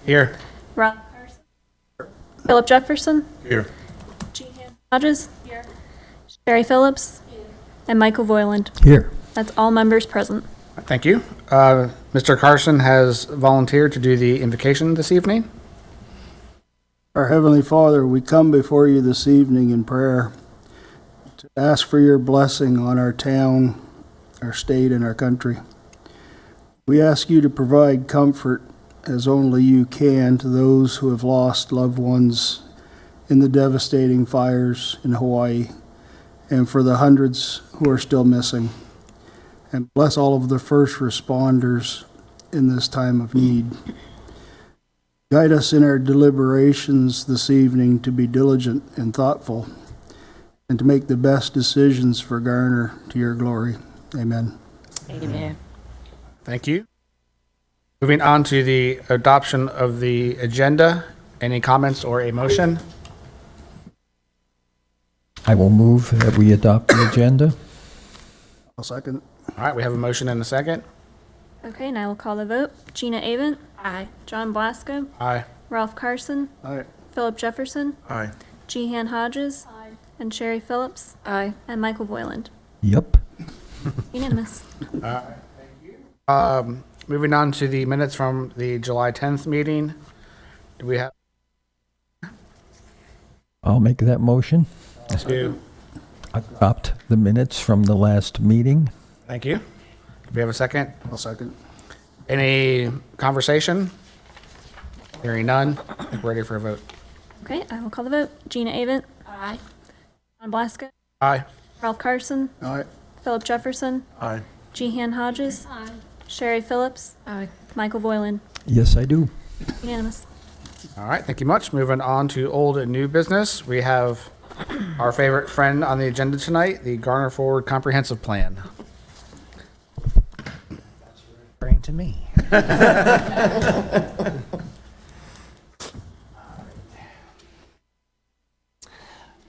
Here. Ralph Carson. Philip Jefferson. Here. Jehan Hodges. Here. Sherry Phillips. Here. And Michael Voiland. Here. That's all members present. Thank you. Mr. Carson has volunteered to do the invocation this evening. Our Heavenly Father, we come before you this evening in prayer to ask for your blessing on our town, our state, and our country. We ask you to provide comfort as only you can to those who have lost loved ones in the devastating fires in Hawaii, and for the hundreds who are still missing. And bless all of the first responders in this time of need. Guide us in our deliberations this evening to be diligent and thoughtful, and to make the best decisions for Garner to your glory. Amen. Amen. Thank you. Moving on to the adoption of the agenda. Any comments or a motion? I will move that we adopt the agenda. I'll second. All right, we have a motion and a second. Okay, and I will call the vote. Gina Avent. Aye. John Blasco. Aye. Ralph Carson. Aye. Philip Jefferson. Aye. Jehan Hodges. And Sherry Phillips. Aye. And Michael Voiland. Yep. Unanimous. Moving on to the minutes from the July 10th meeting. Do we have I'll make that motion. to? Adopt the minutes from the last meeting. Thank you. Do we have a second? I'll second. Any conversation? Hearing none. I think we're ready for a vote. Okay, I will call the vote. Gina Avent. Aye. John Blasco. Aye. Ralph Carson. Aye. Philip Jefferson. Aye. Jehan Hodges. Aye. Sherry Phillips. Aye. Michael Voiland. Yes, I do. Unanimous. All right, thank you much. Moving on to old and new business. We have our favorite friend on the agenda tonight, the Garner Forward Comprehensive Plan. Referring to me.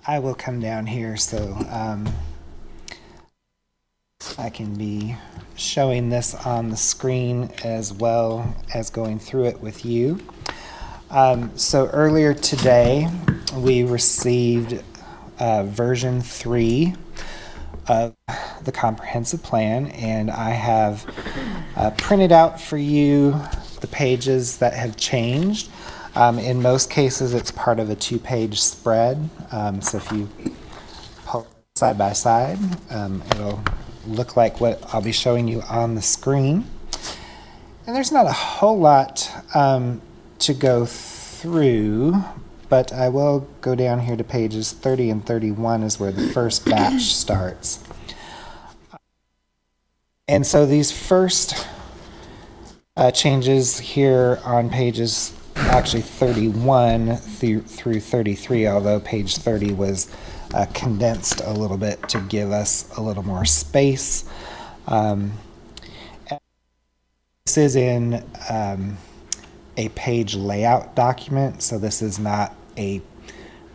I will come down here so I can be showing this on the screen as well as going through it with you. So earlier today, we received version 3 of the comprehensive plan, and I have printed out for you the pages that have changed. In most cases, it's part of a 2-page spread. So if you pull side by side, it'll look like what I'll be showing you on the screen. And there's not a whole lot to go through, but I will go down here to pages 30 and 31 is where the first batch starts. And so these first changes here on pages actually 31 through 33, although page 30 was condensed a little bit to give us a little more space. This is in a page layout document, so this is not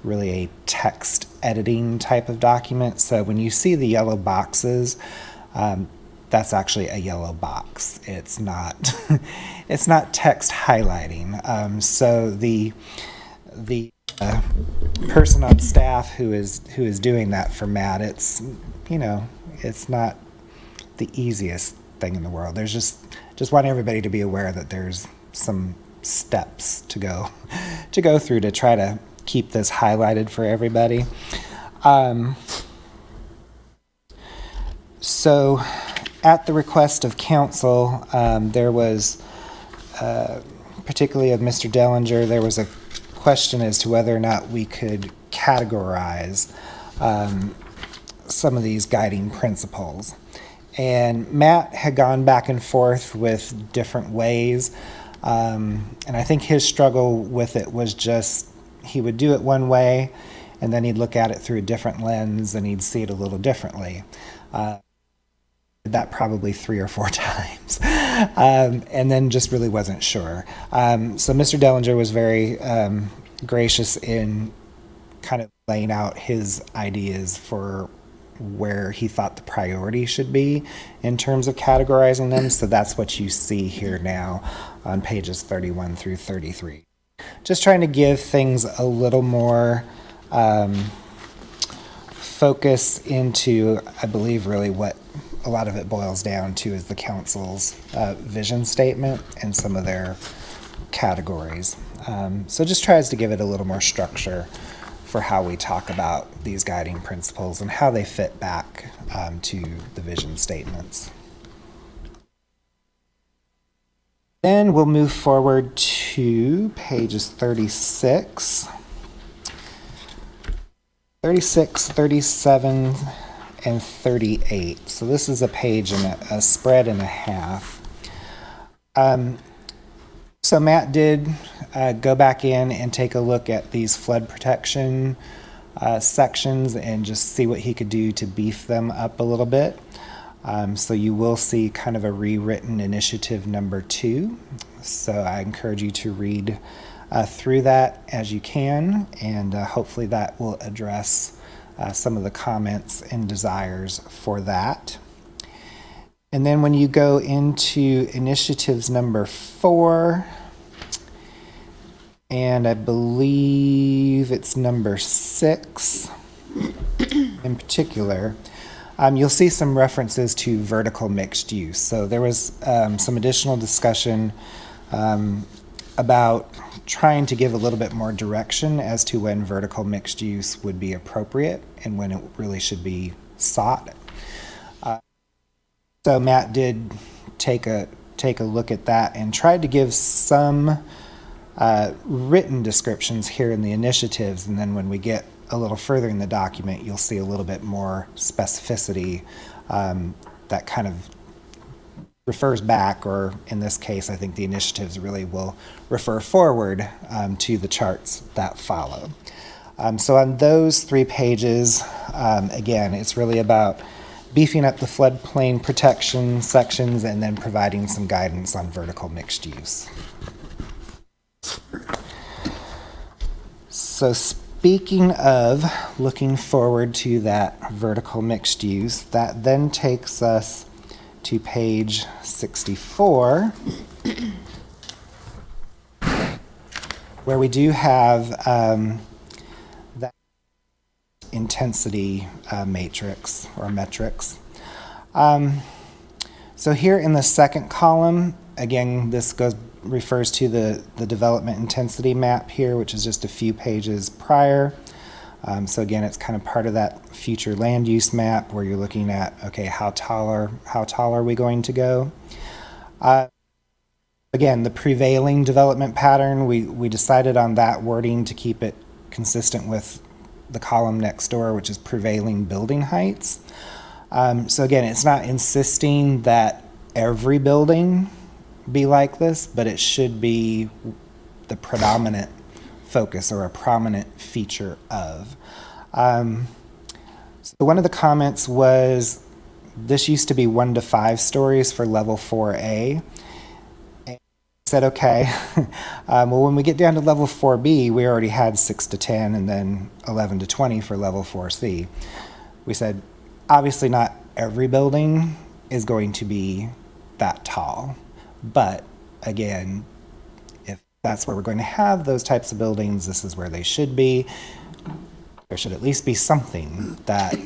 really a text editing type of document. So when you see the yellow boxes, that's actually a yellow box. It's not it's not text highlighting. So the person on staff who is doing that for Matt, it's not the easiest thing in the world. There's just want everybody to be aware that there's some steps to go through to try to keep this highlighted for everybody. So at the request of council, there was, particularly of Mr. Dellinger, there was a question as to whether or not we could categorize some of these guiding principles. And Matt had gone back and forth with different ways, and I think his struggle with it was just he would do it one way, and then he'd look at it through a different lens, and he'd see it a little differently. That probably 3 or 4 times, and then just really wasn't sure. So Mr. Dellinger was very gracious in kind of laying out his ideas for where he thought the priority should be in terms of categorizing them. So that's what you see here now on pages 31 through 33. Just trying to give things a little more focus into, I believe, really what a lot of it boils down to is the council's vision statement and some of their categories. So just tries to give it a little more structure for how we talk about these guiding principles and how they fit back to the vision statements. Then we'll move forward to pages 36, 37, and 38. So this is a page and a spread and a half. So Matt did go back in and take a look at these flood protection sections and just see what he could do to beef them up a little bit. So you will see kind of a rewritten initiative number 2. So I encourage you to read through that as you can, and hopefully that will address some of the comments and desires for that. And then when you go into initiatives number 4, and I believe it's number 6 in particular, you'll see some references to vertical mixed use. So there was some additional discussion about trying to give a little bit more direction as to when vertical mixed use would be appropriate and when it really should be sought. So Matt did take a look at that and tried to give some written descriptions here in the initiatives, and then when we get a little further in the document, you'll see a little bit more specificity that kind of refers back, or in this case, I think the initiatives really will refer forward to the charts that follow. So on those 3 pages, again, it's really about beefing up the floodplain protection sections and then providing some guidance on vertical mixed use. So speaking of looking forward to that vertical mixed use, that then takes us to page 64, where we do have that intensity matrix or metrics. So here in the second column, again, this refers to the development intensity map here, which is just a few pages prior. So again, it's kind of part of that future land use map where you're looking at, okay, how tall are we going to go? Again, the prevailing development pattern, we decided on that wording to keep it consistent with the column next door, which is prevailing building heights. So again, it's not insisting that every building be like this, but it should be the predominant focus or a prominent feature of. So one of the comments was this used to be 1 to 5 stories for level 4A. And I said, okay, well, when we get down to level 4B, we already had 6 to 10 and then 11 to 20 for level 4C. We said, obviously not every building is going to be that tall. But again, if that's where we're going to have those types of buildings, this is where they should be. There should at least be something that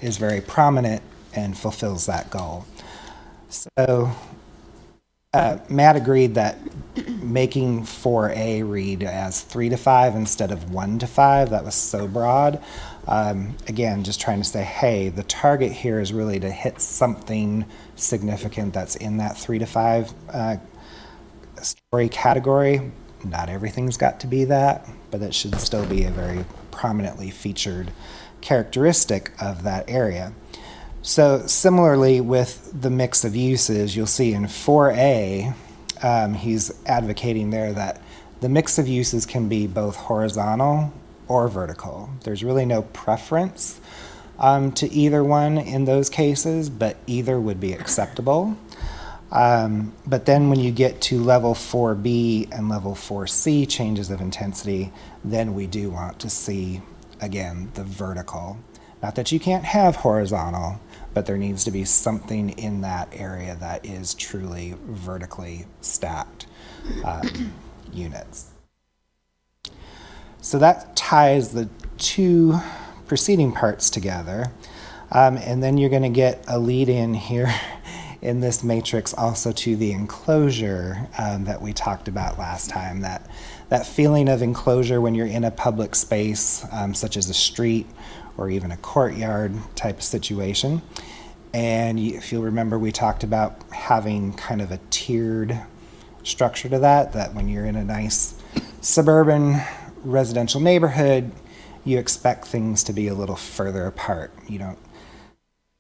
is very prominent and fulfills that goal. So Matt agreed that making 4A read as 3 to 5 instead of 1 to 5, that was so broad. Again, just trying to say, hey, the target here is really to hit something significant that's in that 3 to 5 story category. Not everything's got to be that, but it should still be a very prominently featured characteristic of that area. So similarly with the mix of uses, you'll see in 4A, he's advocating there that the mix of uses can be both horizontal or vertical. There's really no preference to either one in those cases, but either would be acceptable. But then when you get to level 4B and level 4C changes of intensity, then we do want to see, again, the vertical. Not that you can't have horizontal, but there needs to be something in that area that is truly vertically stacked units. So that ties the two preceding parts together. And then you're going to get a lead in here in this matrix also to the enclosure that we talked about last time. That feeling of enclosure when you're in a public space, such as a street or even a courtyard type of situation. And if you'll remember, we talked about having kind of a tiered structure to that when you're in a nice suburban residential neighborhood, you expect things to be a little further apart. You don't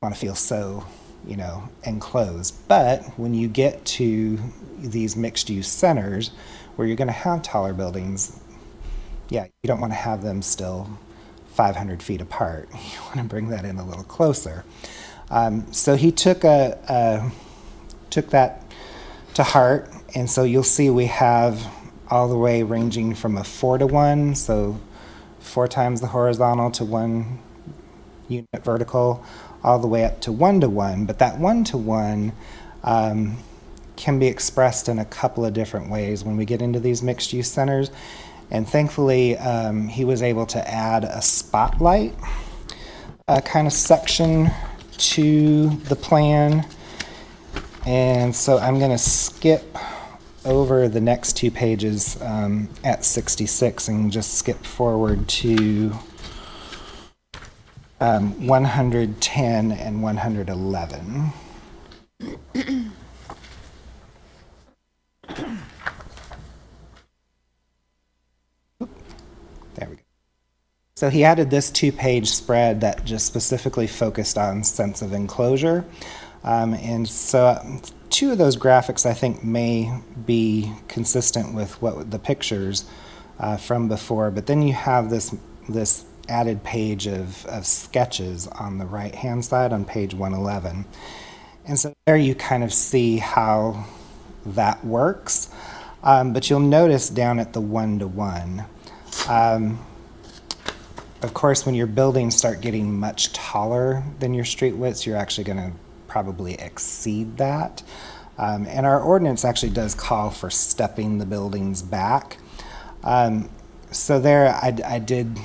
want to feel so, enclosed. But when you get to these mixed-use centers where you're going to have taller buildings, you don't want to have them still 500 feet apart. You want to bring that in a little closer. So he took that to heart, and so you'll see we have all the way ranging from a 4-to-1, so 4 times the horizontal to 1 unit vertical, all the way up to 1-to-1. But that 1-to-1 can be expressed in a couple of different ways when we get into these mixed-use centers. And thankfully, he was able to add a spotlight kind of section to the plan. And so I'm going to skip over the next 2 pages at 66 and just skip forward to 110 and 111. There we go. So he added this 2-page spread that just specifically focused on sense of enclosure. And so 2 of those graphics I think may be consistent with what the pictures from before, but then you have this added page of sketches on the right-hand side on page 111. And so there you kind of see how that works. But you'll notice down at the 1-to-1, of course, when your buildings start getting much taller than your street widths, you're actually going to probably exceed that. And our ordinance actually does call for stepping the buildings back. So there I did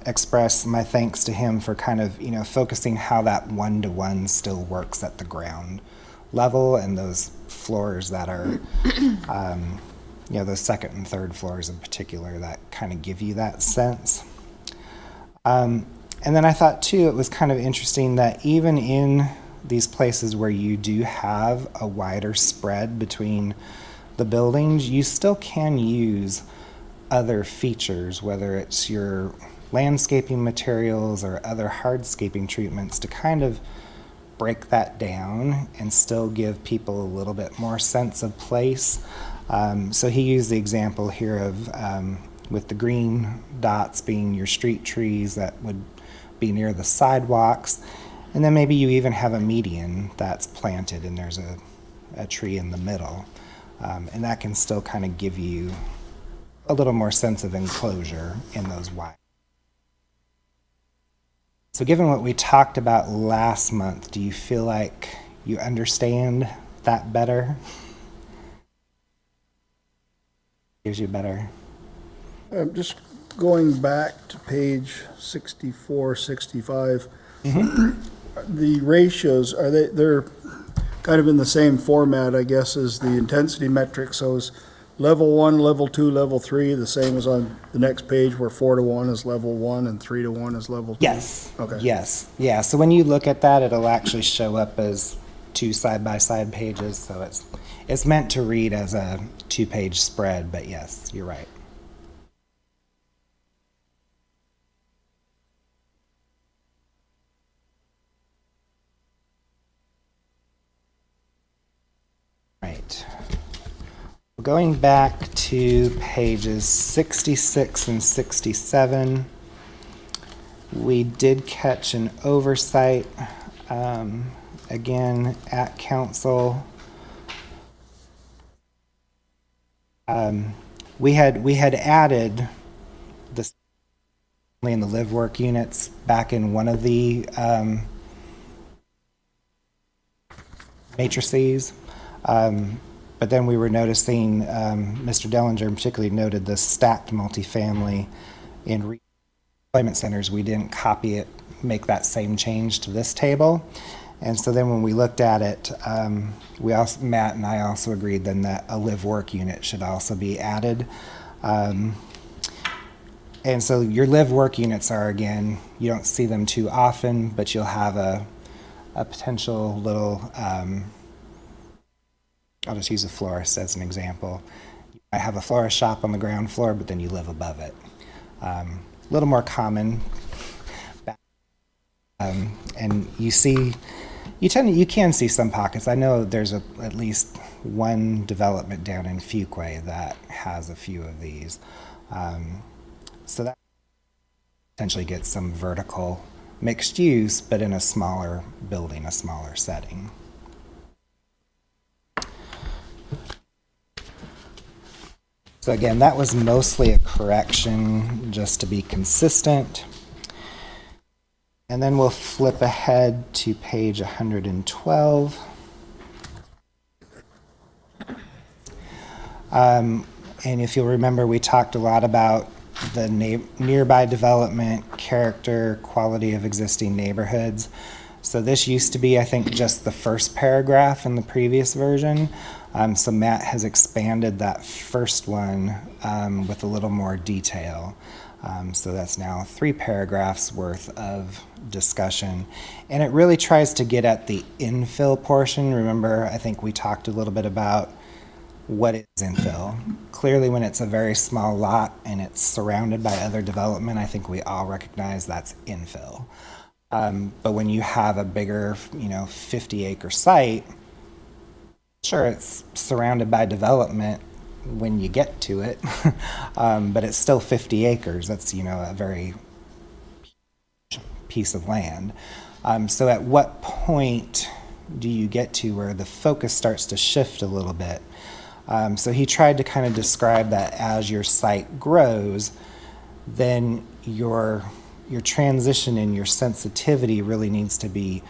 express my thanks to him for kind of, focusing how that 1-to-1 still works at the ground level and those floors that are, those second and third floors in particular that kind of give you that sense. And then I thought too, it was kind of interesting that even in these places where you do have a wider spread between the buildings, you still can use other features, whether it's your landscaping materials or other hardscaping treatments, to kind of break that down and still give people a little bit more sense of place. So he used the example here of with the green dots being your street trees that would be near the sidewalks, and then maybe you even have a median that's planted and there's a tree in the middle, and that can still kind of give you a little more sense of enclosure in those wide. So given what we talked about last month, do you feel like you understand that better? Gives you better. Just going back to page 64, 65, the ratios, they're kind of in the same format, I guess, as the intensity metric. So is level 1, level 2, level 3 the same as on the next page where 4-to-1 is level 1 and 3-to-1 is level 2? Yes. Okay. Yes. Yeah. So when you look at that, it'll actually show up as 2 side-by-side pages. So it's meant to read as a 2-page spread, but yes, you're right. Right. Going back to pages 66 and 67, we did catch an oversight again at council. We had added this in the live work units back in one of the matrices. But then we were noticing, Mr. Dellinger particularly noted the stacked multifamily in employment centers. We didn't copy it, make that same change to this table. And so then when we looked at it, Matt and I also agreed then that a live work unit should also be added. And so your live work units are, again, you don't see them too often, but you'll have a potential little, I'll just use a florist as an example. I have a florist shop on the ground floor, but then you live above it. A little more common. And you can see some pockets. I know there's at least one development down in Fuquay that has a few of these. So that potentially gets some vertical mixed use, but in a smaller building, a smaller setting. So again, that was mostly a correction just to be consistent. And then we'll flip ahead to page 112. And if you'll remember, we talked a lot about the nearby development, character, quality of existing neighborhoods. So this used to be, I think, just the first paragraph in the previous version. So Matt has expanded that first one with a little more detail. So that's now 3 paragraphs worth of discussion. And it really tries to get at the infill portion. Remember, I think we talked a little bit about what is infill. Clearly, when it's a very small lot and it's surrounded by other development, I think we all recognize that's infill. But when you have a bigger, 50-acre site, sure, it's surrounded by development when you get to it, but it's still 50 acres. That's, a very huge piece of land. So at what point do you get to where the focus starts to shift a little bit? So he tried to kind of describe that as your site grows, then your transition and your sensitivity really needs to be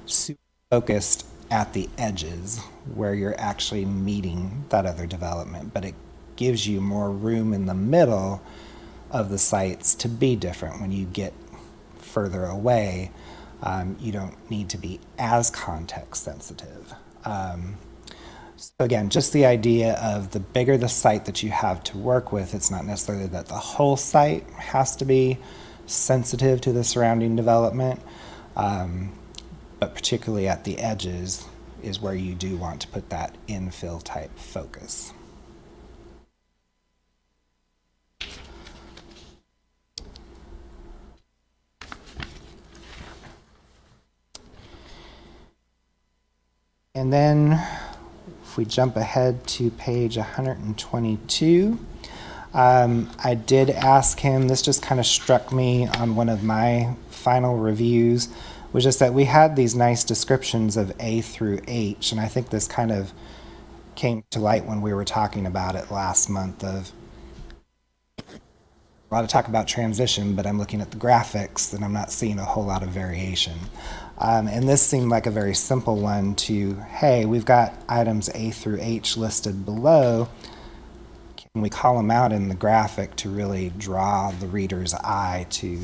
super focused at the edges where you're actually meeting that other development, but it gives you more room in the middle of the sites to be different. When you get further away, you don't need to be as context sensitive. So again, just the idea of the bigger the site that you have to work with, it's not necessarily that the whole site has to be sensitive to the surrounding development, but particularly at the edges is where you do want to put that infill type focus. And then if we jump ahead to page 122, I did ask him, this just kind of struck me on one of my final reviews, was just that we had these nice descriptions of A through H, and I think this kind of came to light when we were talking about it last month. Of a lot of talk about transition, but I'm looking at the graphics and I'm not seeing a whole lot of variation. And this seemed like a very simple one to, hey, we've got items A through H listed below. Can we call them out in the graphic to really draw the reader's eye to,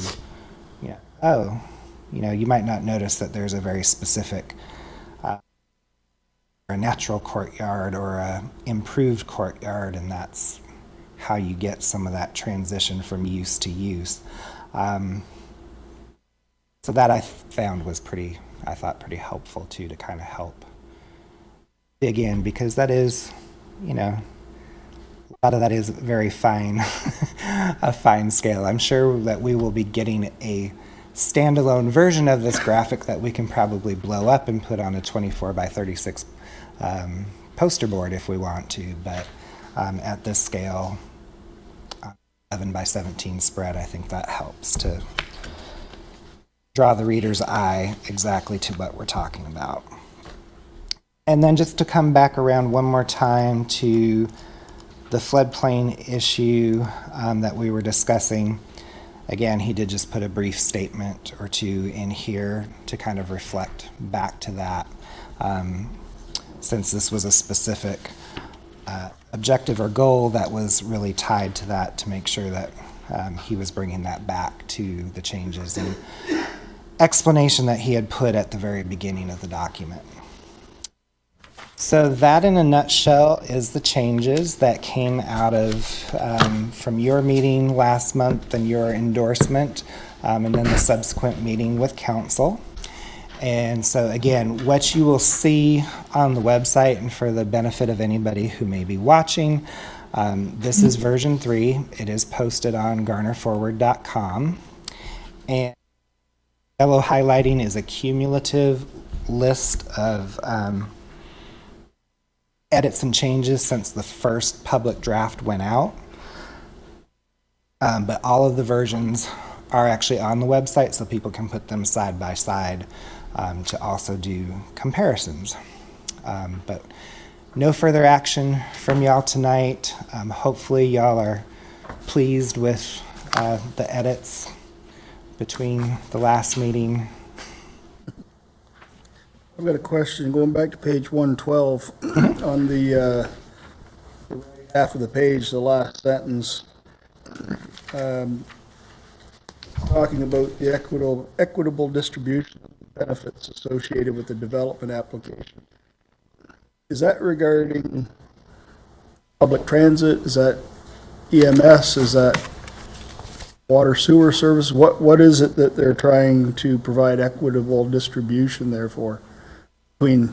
you might not notice that there's a very specific a natural courtyard or a improved courtyard, and that's how you get some of that transition from use to use. So that I found was pretty helpful too, to kind of help dig in, because that is, a lot of that is very fine, a fine scale. I'm sure that we will be getting a standalone version of this graphic that we can probably blow up and put on a 24 by 36 poster board if we want to, but at this scale, 11 by 17 spread, I think that helps to draw the reader's eye exactly to what we're talking about. And then just to come back around one more time to the floodplain issue that we were discussing, Again, he did just put a brief statement or two in here to kind of reflect back to that, since this was a specific objective or goal that was really tied to that, to make sure that he was bringing that back to the changes and explanation that he had put at the very beginning of the document. So that, in a nutshell, is the changes that came out of from your meeting last month and your endorsement, and then the subsequent meeting with council. And so again, what you will see on the website, and for the benefit of anybody who may be watching, this is version 3. It is posted on GarnerForward.com. And yellow highlighting is a cumulative list of edits and changes since the first public draft went out. But all of the versions are actually on the website, so people can put them side by side to also do comparisons. But no further action from y'all tonight. Hopefully y'all are pleased with the edits between the last meeting. I've got a question, going back to page 112, on the right half of the page, the last sentence, talking about the equitable distribution of benefits associated with the development application. Is that regarding public transit? Is that EMS? Is that water sewer service? What is it that they're trying to provide equitable distribution there for, between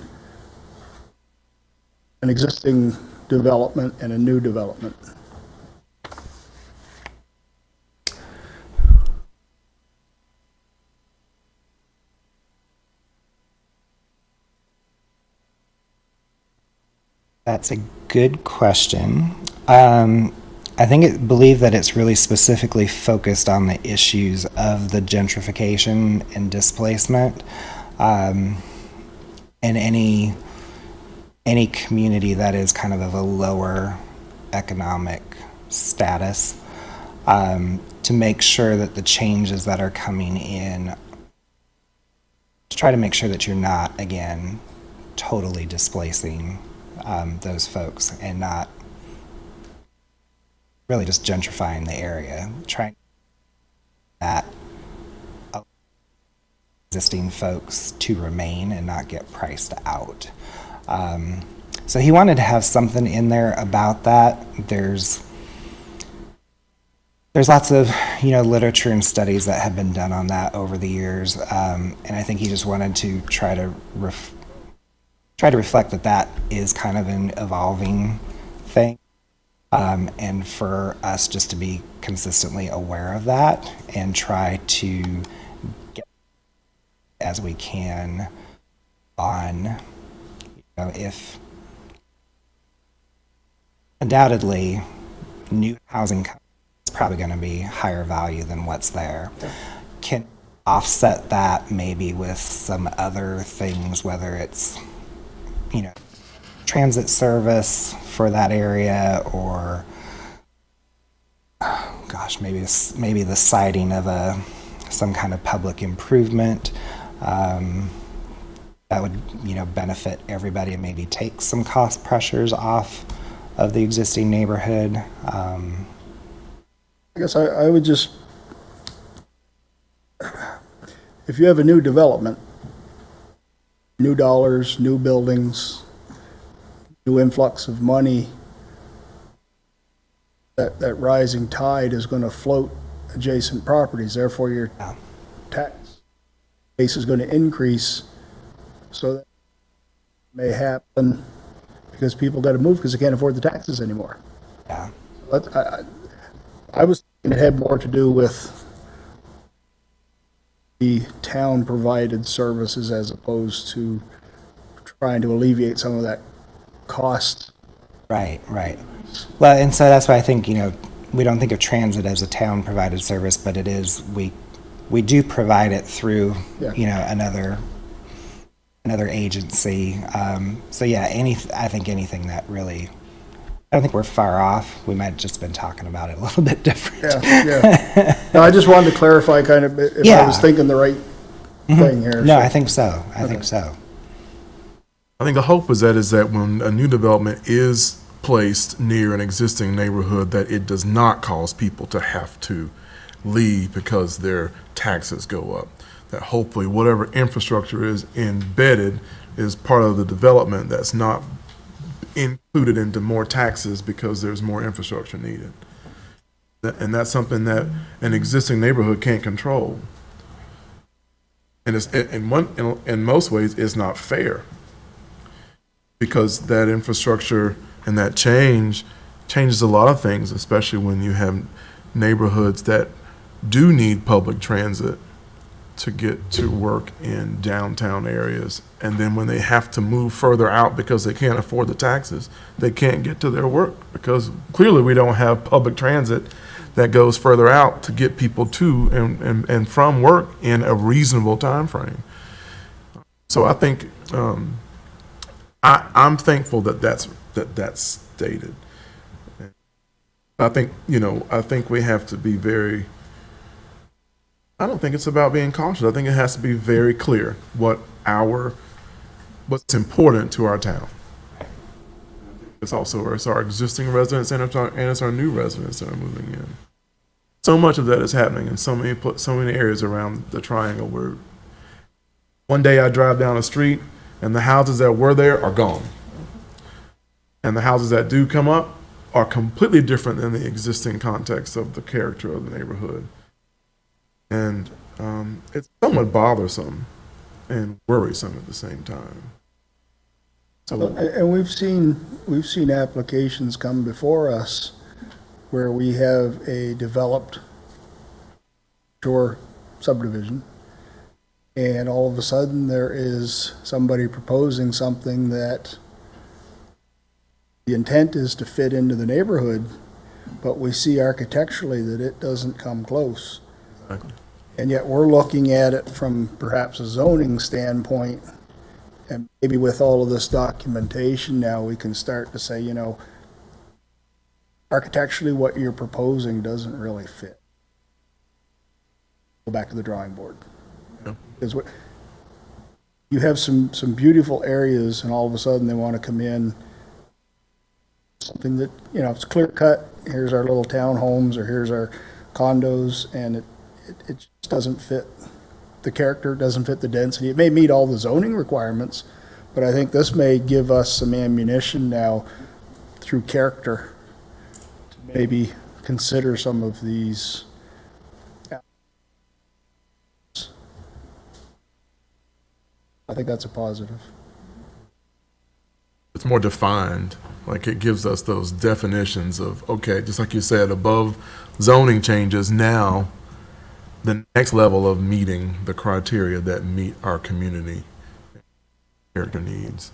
an existing development and a new development? That's a good question. I believe that it's really specifically focused on the issues of the gentrification and displacement, and any community that is kind of a lower economic status, to make sure that the changes that are coming in, to try to make sure that you're not, again, totally displacing those folks and not really just gentrifying the area, trying that existing folks to remain and not get priced out. So he wanted to have something in there about that. There's lots of literature and studies that have been done on that over the years, and I think he just wanted to try to reflect that is kind of an evolving thing, and for us just to be consistently aware of that and try to get as we can on, if undoubtedly new housing is probably going to be higher value than what's there, can offset that maybe with some other things, whether it's transit service for that area, or maybe the siting of some kind of public improvement that would benefit everybody and maybe take some cost pressures off of the existing neighborhood. I guess I would just, if you have a new development, new dollars, new buildings, new influx of money, that rising tide is going to float adjacent properties. Therefore, your tax base is going to increase. So that may happen because people got to move because they can't afford the taxes anymore. Yeah. But I was thinking it had more to do with the town-provided services as opposed to trying to alleviate some of that cost. Right. Well, and so that's why I think, we don't think of transit as a town-provided service, but it is, we do provide it through, another agency. So yeah, I think anything that really I don't think we're far off. We might have just been talking about it a little bit different. Yeah. No, I just wanted to clarify kind of if I Yeah. was thinking the right thing here. No, so. I think so. I think so. I think the hope is that when a new development is placed near an existing neighborhood, that it does not cause people to have to leave because their taxes go up. That hopefully whatever infrastructure is embedded is part of the development that's not included into more taxes because there's more infrastructure needed. And that's something that an existing neighborhood can't control. And it's, in most ways, it's not fair, because that infrastructure and that changes a lot of things, especially when you have neighborhoods that do need public transit to get to work in downtown areas. And then when they have to move further out because they can't afford the taxes, they can't get to their work because clearly we don't have public transit that goes further out to get people to and from work in a reasonable time frame. So I think I'm thankful that that's stated. I think we have to be very. I don't think it's about being cautious. I think it has to be very clear what's important to our town. It's our existing residents and it's our new residents that are moving in. So much of that is happening in so many areas around the triangle where one day I drive down a street and the houses that were there are gone. And the houses that do come up are completely different than the existing context of the character of the neighborhood. And it's somewhat bothersome and worrisome at the same time. So, And we've seen applications come before us where we have a developed shore subdivision, and all of a sudden there is somebody proposing something that the intent is to fit into the neighborhood, but we see architecturally that it doesn't come close. exactly. And yet we're looking at it from perhaps a zoning standpoint, and maybe with all of this documentation now, we can start to say, architecturally, what you're proposing doesn't really fit. Go back to the drawing board. Yeah. Because you have some beautiful areas, and all of a sudden they want to come in, something that, it's clear cut, here's our little townhomes, or here's our condos, and it just doesn't fit the character, doesn't fit the density. It may meet all the zoning requirements, but I think this may give us some ammunition now through character to maybe consider some of these. I think that's a positive. It's more defined, like it gives us those definitions of, okay, just like you said, above zoning changes, now the next level of meeting the criteria that meet our community character needs.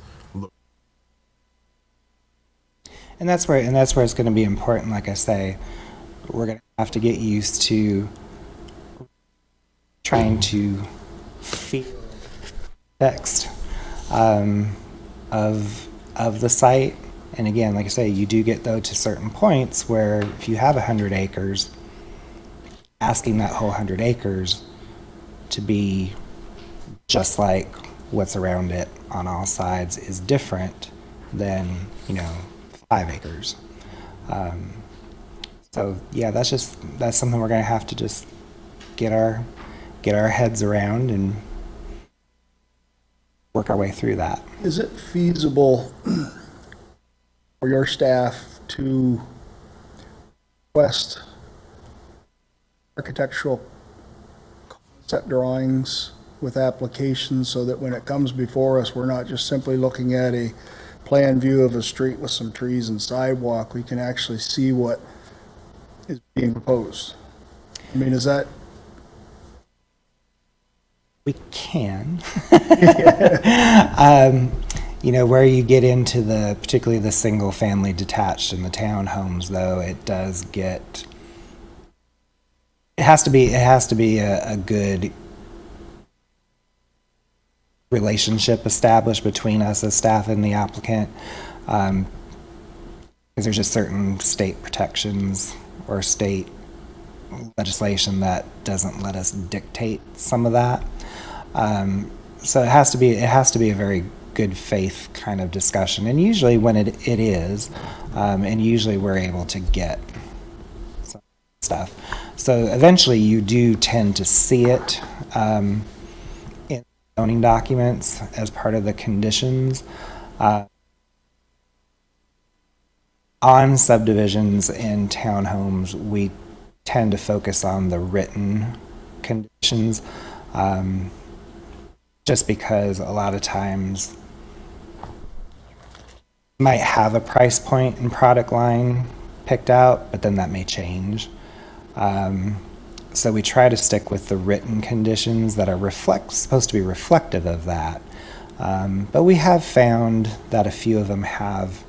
And that's where it's going to be important. Like I say, we're going to have to get used to trying to feel text of the site. And again, like I say, you do get though to certain points where if you have 100 acres, asking that whole 100 acres to be just like what's around it on all sides is different than 5 acres. So yeah, that's something we're going to have to just get our heads around and work our way through that. Is it feasible for your staff to request architectural concept drawings with applications so that when it comes before us, we're not just simply looking at a plan view of a street with some trees and sidewalk, we can actually see what is being proposed? I mean, is that? We can. Where you get into particularly the single family detached and the townhomes, though, it has to be a good relationship established between us as staff and the applicant. because there's just certain state protections or state legislation that doesn't let us dictate some of that. So it has to be a very good faith kind of discussion, and usually when it is, and usually we're able to get some stuff. So eventually you do tend to see it in zoning documents as part of the conditions. On subdivisions and townhomes, we tend to focus on the written conditions, just because a lot of times you might have a price point and product line picked out, but then that may change. So we try to stick with the written conditions that are supposed to be reflective of that. But we have found that a few of them have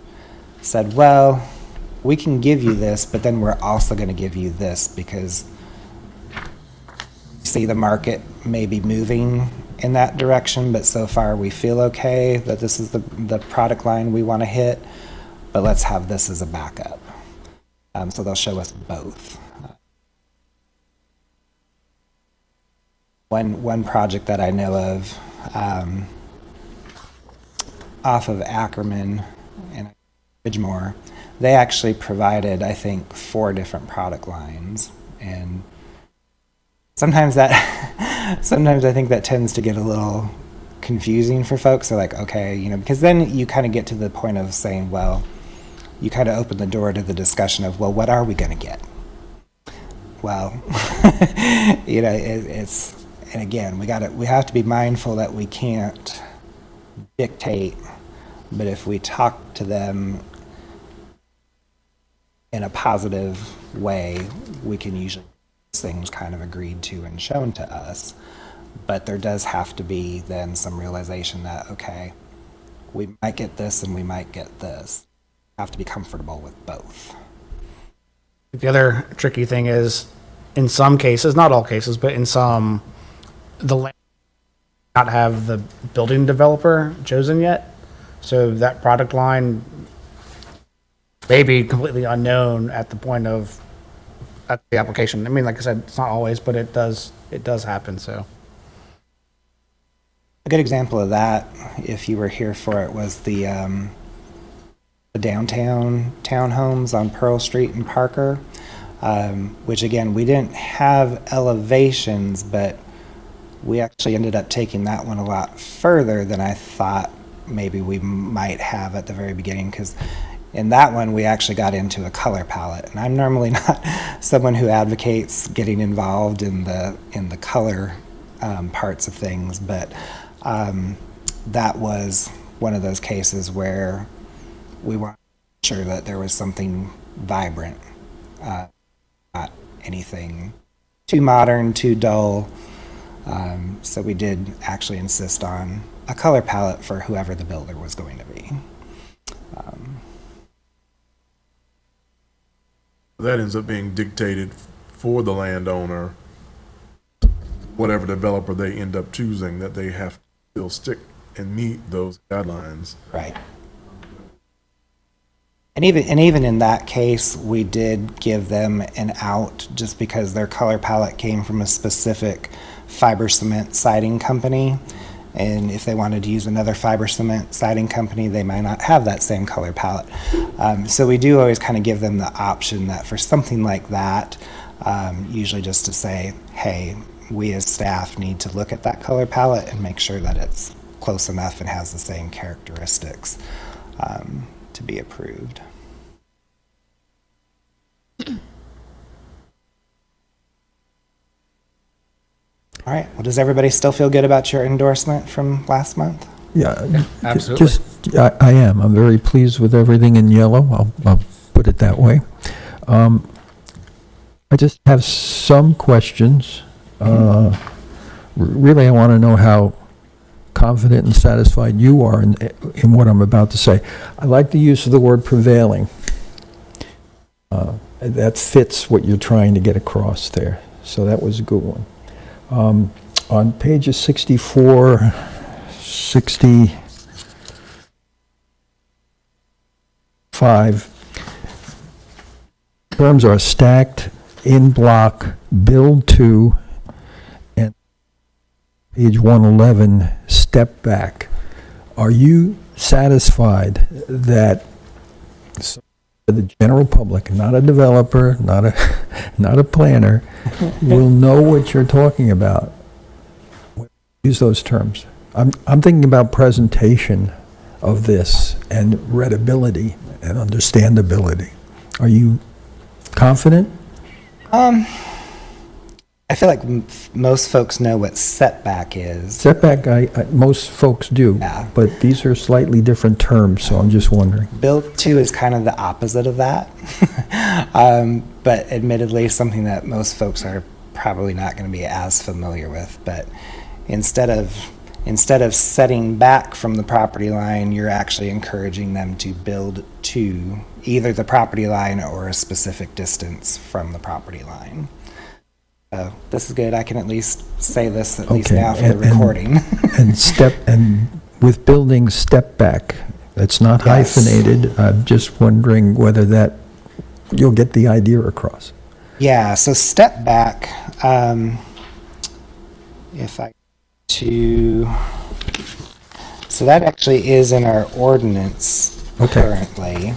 said, well, we can give you this, but then we're also going to give you this because see the market may be moving in that direction, but so far we feel okay that this is the product line we want to hit, but let's have this as a backup. So they'll show us both. One project that I know of off of Ackerman and Ridgemore, they actually provided, I think, 4 different product lines, and sometimes I think that tends to get a little confusing for folks. They're like, okay, because then you kind of get to the point of saying, well, you kind of open the door to the discussion of, well, what are we going to get? Well, it's, and again, we have to be mindful that we can't dictate, but if we talk to them in a positive way, we can usually get things kind of agreed to and shown to us. But there does have to be then some realization that, okay, we might get this and we might get this. Have to be comfortable with both. The other tricky thing is, in some cases, not all cases, but in some, the land not have the building developer chosen yet. So that product line may be completely unknown at the point of at the application. I mean, like I said, it's not always, but it does happen. So A good example of that, if you were here for it, was the downtown townhomes on Pearl Street in Parker, which again, we didn't have elevations, but we actually ended up taking that one a lot further than I thought maybe we might have at the very beginning, because in that one we actually got into a color palette, and I'm normally not someone who advocates getting involved in the color parts of things, but that was one of those cases where we wanted to make sure that there was something vibrant, not anything too modern, too dull. So we did actually insist on a color palette for whoever the builder was going to be. That ends up being dictated for the landowner, whatever developer they end up choosing, that they have to still stick and meet those guidelines. Right. And even in that case, we did give them an out just because their color palette came from a specific fiber cement siding company. And if they wanted to use another fiber cement siding company, they might not have that same color palette. So we do always kind of give them the option that for something like that, usually just to say, hey, we as staff need to look at that color palette and make sure that it's close enough and has the same characteristics to be approved. All right. Well, does everybody still feel good about your endorsement from last month? Yeah, absolutely. I am. I'm very pleased with everything in yellow. I'll put it that way. I just have some questions. Really, I want to know how confident and satisfied you are in what I'm about to say. I like the use of the word prevailing. That fits what you're trying to get across there. So that was a good one. On pages 64, 65, terms are stacked, in block, build to, and page 111, step back. Are you satisfied that the general public, not a developer, not a planner, will know what you're talking about? Use those terms. I'm thinking about presentation of this and readability and understandability. Are you confident? I feel like most folks know what setback is. Setback, most folks do, Yeah. but these are slightly different terms, so I'm just wondering. Build to is kind of the opposite of that. But admittedly, something that most folks are probably not going to be as familiar with. But instead of setting back from the property line, you're actually encouraging them to build to either the property line or a specific distance from the property line. So this is good. I can at least say this at least Okay, now for the recording. And with building step back, it's not Yes. hyphenated. I'm just wondering whether you'll get the idea across. Yeah, so step back, if I so that actually is in our ordinance Okay. currently.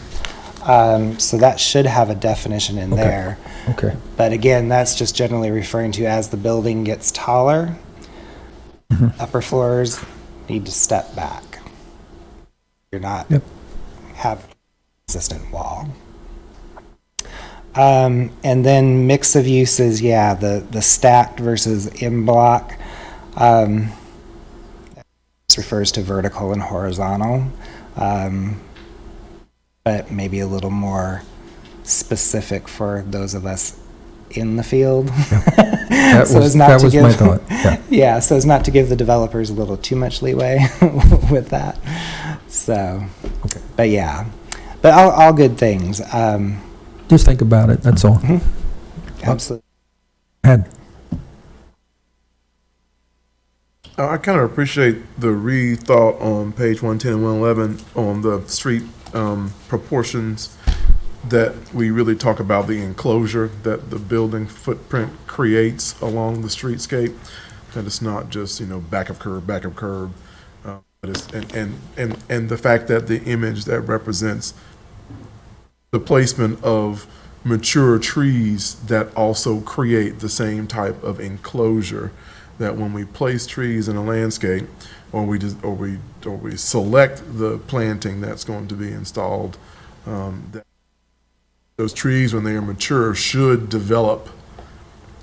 So that should have a definition in Okay. there. Okay. But again, that's just generally referring to as the building gets taller, upper floors need to step back. You're not Yep. have a consistent wall. And then mix of uses, yeah, the stacked versus in block. This refers to vertical and horizontal, but maybe a little more specific for those of us in the field. That So was, as not that to was give, my thought, yeah. yeah, so as not to give the developers a little too much leeway with that. So, Okay. but yeah, but all good things. Just think about it, that's all. Absolutely. Ed? I kind of appreciate the rethought on page 110 and 111 on the street proportions, that we really talk about the enclosure that the building footprint creates along the streetscape, that it's not just, back of curb, but it's, and the fact that the image that represents the placement of mature trees that also create the same type of enclosure, that when we place trees in a landscape, or we select the planting that's going to be installed, that those trees, when they are mature, should develop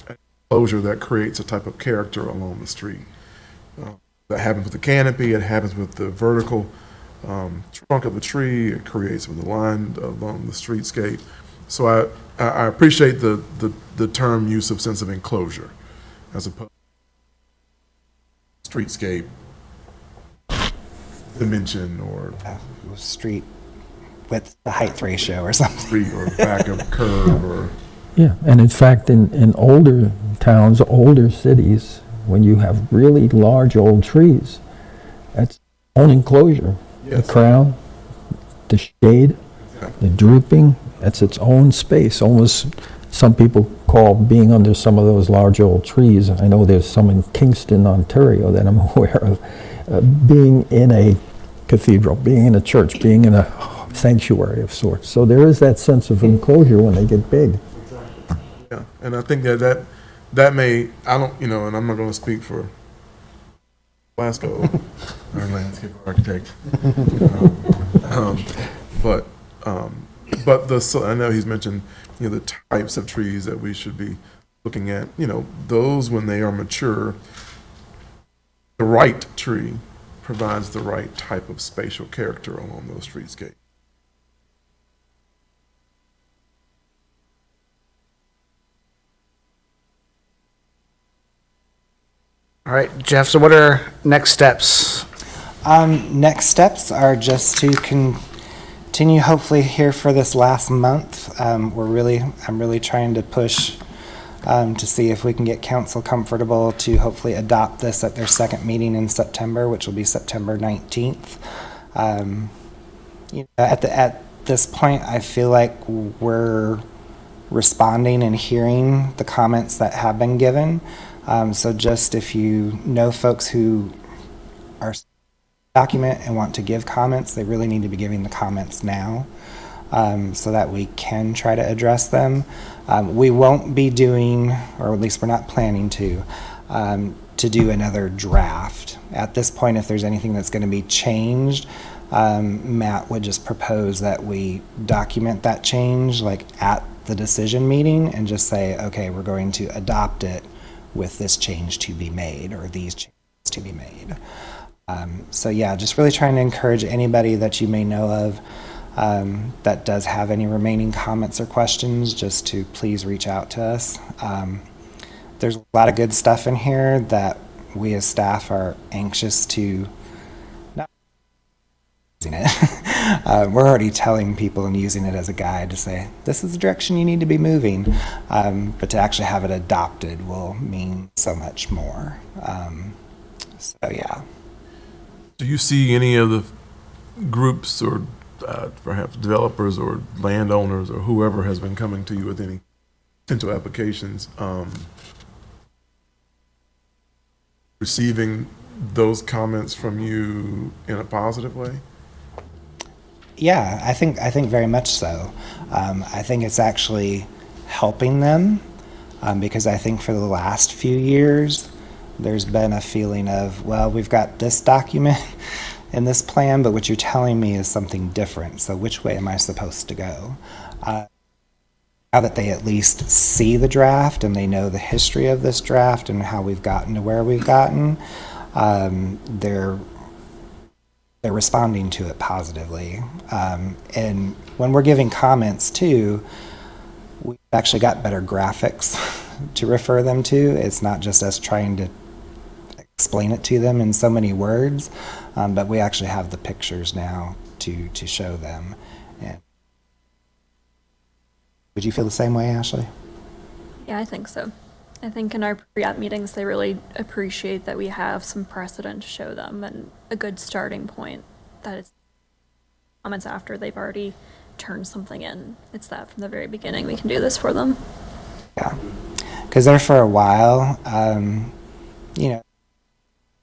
an enclosure that creates a type of character along the street. That happens with the canopy, it happens with the vertical trunk of the tree, it creates with the line along the streetscape. So I appreciate the term use of sense of enclosure as opposed to streetscape dimension or Street width to height ratio or something. street or back of curb or. Yeah, and in fact, in older towns, older cities, when you have really large old trees, that's own enclosure. Yes. The crown, the shade, the drooping, that's its own space. Almost, some people call being under some of those large old trees. I know there's some in Kingston, Ontario that I'm aware of, being in a cathedral, being in a church, being in a sanctuary of sorts. So there is that sense of enclosure when they get big. Yeah, and I think that may, I don't, and I'm not going to speak for Glasgow, our landscape architect, but I know he's mentioned, the types of trees that we should be looking at. Those, when they are mature, the right tree provides the right type of spatial character along those streetscapes. All right, Jeff, so what are next steps? Next steps are just to continue, hopefully, here for this last month. I'm really trying to push to see if we can get council comfortable to hopefully adopt this at their second meeting in September, which will be September 19th. At this point, I feel like we're responding and hearing the comments that have been given. So just if you know folks who are document and want to give comments, they really need to be giving the comments now, so that we can try to address them. We won't be doing, or at least we're not planning to do another draft. At this point, if there's anything that's going to be changed, Matt would just propose that we document that change like at the decision meeting and just say, okay, we're going to adopt it with this change to be made, or these changes to be made. So yeah, just really trying to encourage anybody that you may know of that does have any remaining comments or questions, just to please reach out to us. There's a lot of good stuff in here that we as staff are anxious to not using it. We're already telling people and using it as a guide to say, this is the direction you need to be moving. But to actually have it adopted will mean so much more. So yeah. Do you see any of the groups or perhaps developers or landowners or whoever has been coming to you with any potential applications receiving those comments from you in a positive way? Yeah, I think very much so. I think it's actually helping them, because I think for the last few years there's been a feeling of, well, we've got this document and this plan, but what you're telling me is something different. So which way am I supposed to go? Now that they at least see the draft and they know the history of this draft and how we've gotten to where we've gotten, they're responding to it positively. And when we're giving comments too, we've actually got better graphics to refer them to. It's not just us trying to explain it to them in so many words, but we actually have the pictures now to show them. And would you feel the same way, Ashley? Yeah, I think so. I think in our pre-app meetings, they really appreciate that we have some precedent to show them and a good starting point, that it's comments after they've already turned something in. It's that from the very beginning we can do this for them. Yeah, because there for a while,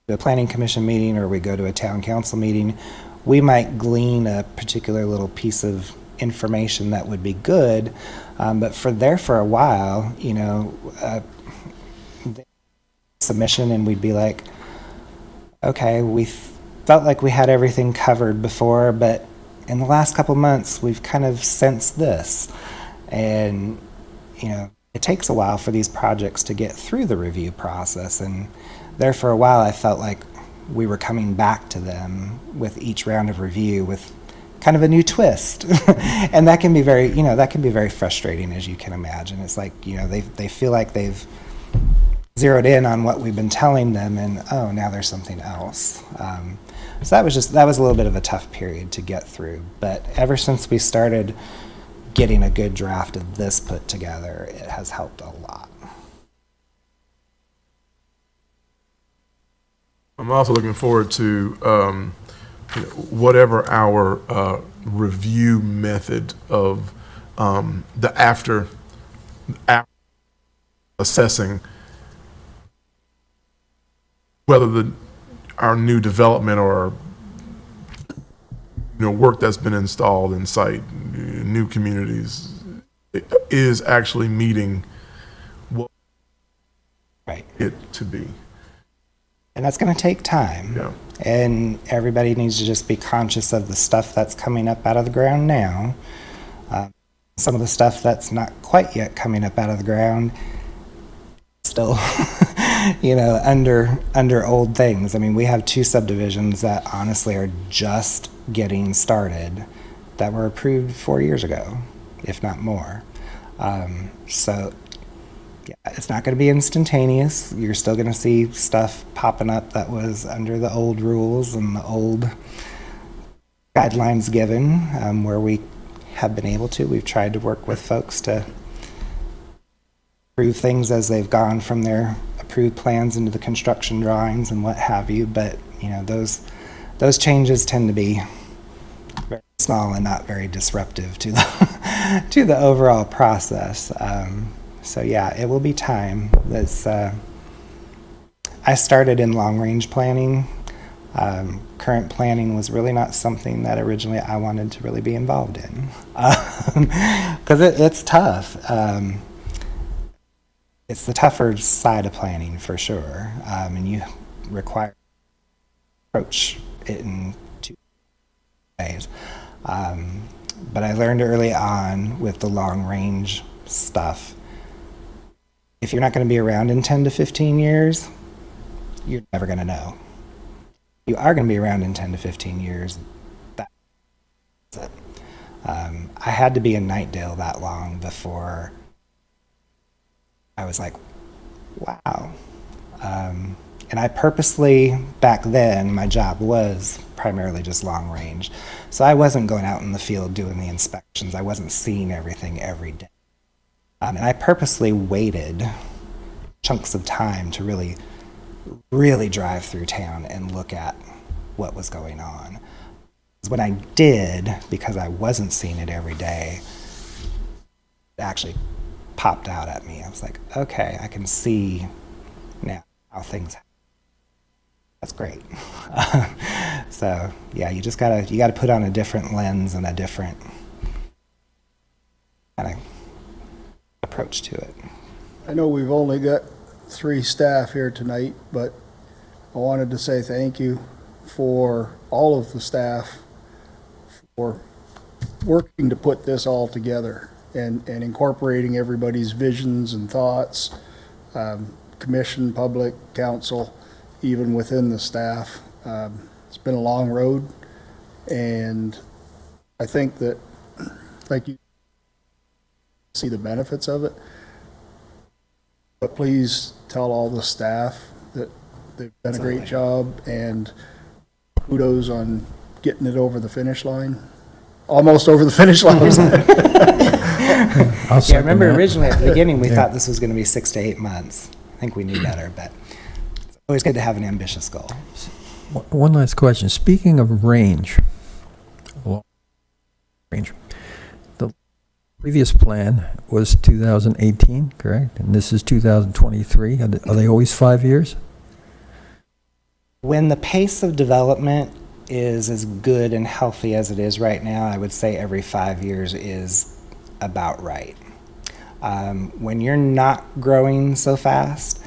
a planning commission meeting or we go to a town council meeting, we might glean a particular little piece of information that would be good, but for a while, submission, and we'd be like, okay, we felt like we had everything covered before, but in the last couple months we've kind of sensed this. And it takes a while for these projects to get through the review process, and there for a while I felt like we were coming back to them with each round of review with kind of a new twist. And that can be very frustrating, as you can imagine. It's like, they feel like they've zeroed in on what we've been telling them, and oh, now there's something else. So that was a little bit of a tough period to get through. But ever since we started getting a good draft of this put together, it has helped a lot. I'm also looking forward to whatever our review method of the after assessing whether our new development or work that's been installed in site, new communities, is actually meeting what Right. it to be. And that's going to take time. Yeah. And everybody needs to just be conscious of the stuff that's coming up out of the ground now. Some of the stuff that's not quite yet coming up out of the ground, still, under old things. I mean, we have 2 subdivisions that honestly are just getting started that were approved 4 years ago, if not more. So yeah, it's not going to be instantaneous. You're still going to see stuff popping up that was under the old rules and the old guidelines given, where we have been able to. We've tried to work with folks to approve things as they've gone from their approved plans into the construction drawings and what have you. But those changes tend to be very small and not very disruptive to to the overall process. So yeah, it will be time. I started in long-range planning. Current planning was really not something that originally I wanted to really be involved in, because it's tough. It's the tougher side of planning for sure, and you require to approach it in 2 ways. But I learned early on with the long-range stuff, if you're not going to be around in 10 to 15 years, you're never going to know. You are going to be around in 10 to 15 years. That's it. I had to be in Nightdale that long before I was like, wow. And I purposely, back then, my job was primarily just long range. So I wasn't going out in the field doing the inspections. I wasn't seeing everything every day. And I purposely waited chunks of time to really drive through town and look at what was going on. When I did, because I wasn't seeing it every day, it actually popped out at me. I was like, okay, I can see now how things happen. That's great. So yeah, you gotta put on a different lens and a different kind of approach to it. I know we've only got 3 staff here tonight, but I wanted to say thank you for all of the staff for working to put this all together and incorporating everybody's visions and thoughts, commission, public, council, even within the staff. It's been a long road, and I think that, like, you see the benefits of it, but please tell all the staff that they've done a great job, and kudos on getting it over the finish line. Almost over the finish line. I'll Yeah, I second remember that. originally at the beginning we Yeah. thought this was going to be 6 to 8 months. I think we knew better, but it's always good to have an ambitious goal. One last question. Speaking of range, long range, the previous plan was 2018, correct? And this is 2023. Are they always 5 years? When the pace of development is as good and healthy as it is right now, I would say every 5 years is about right. When you're not growing so fast,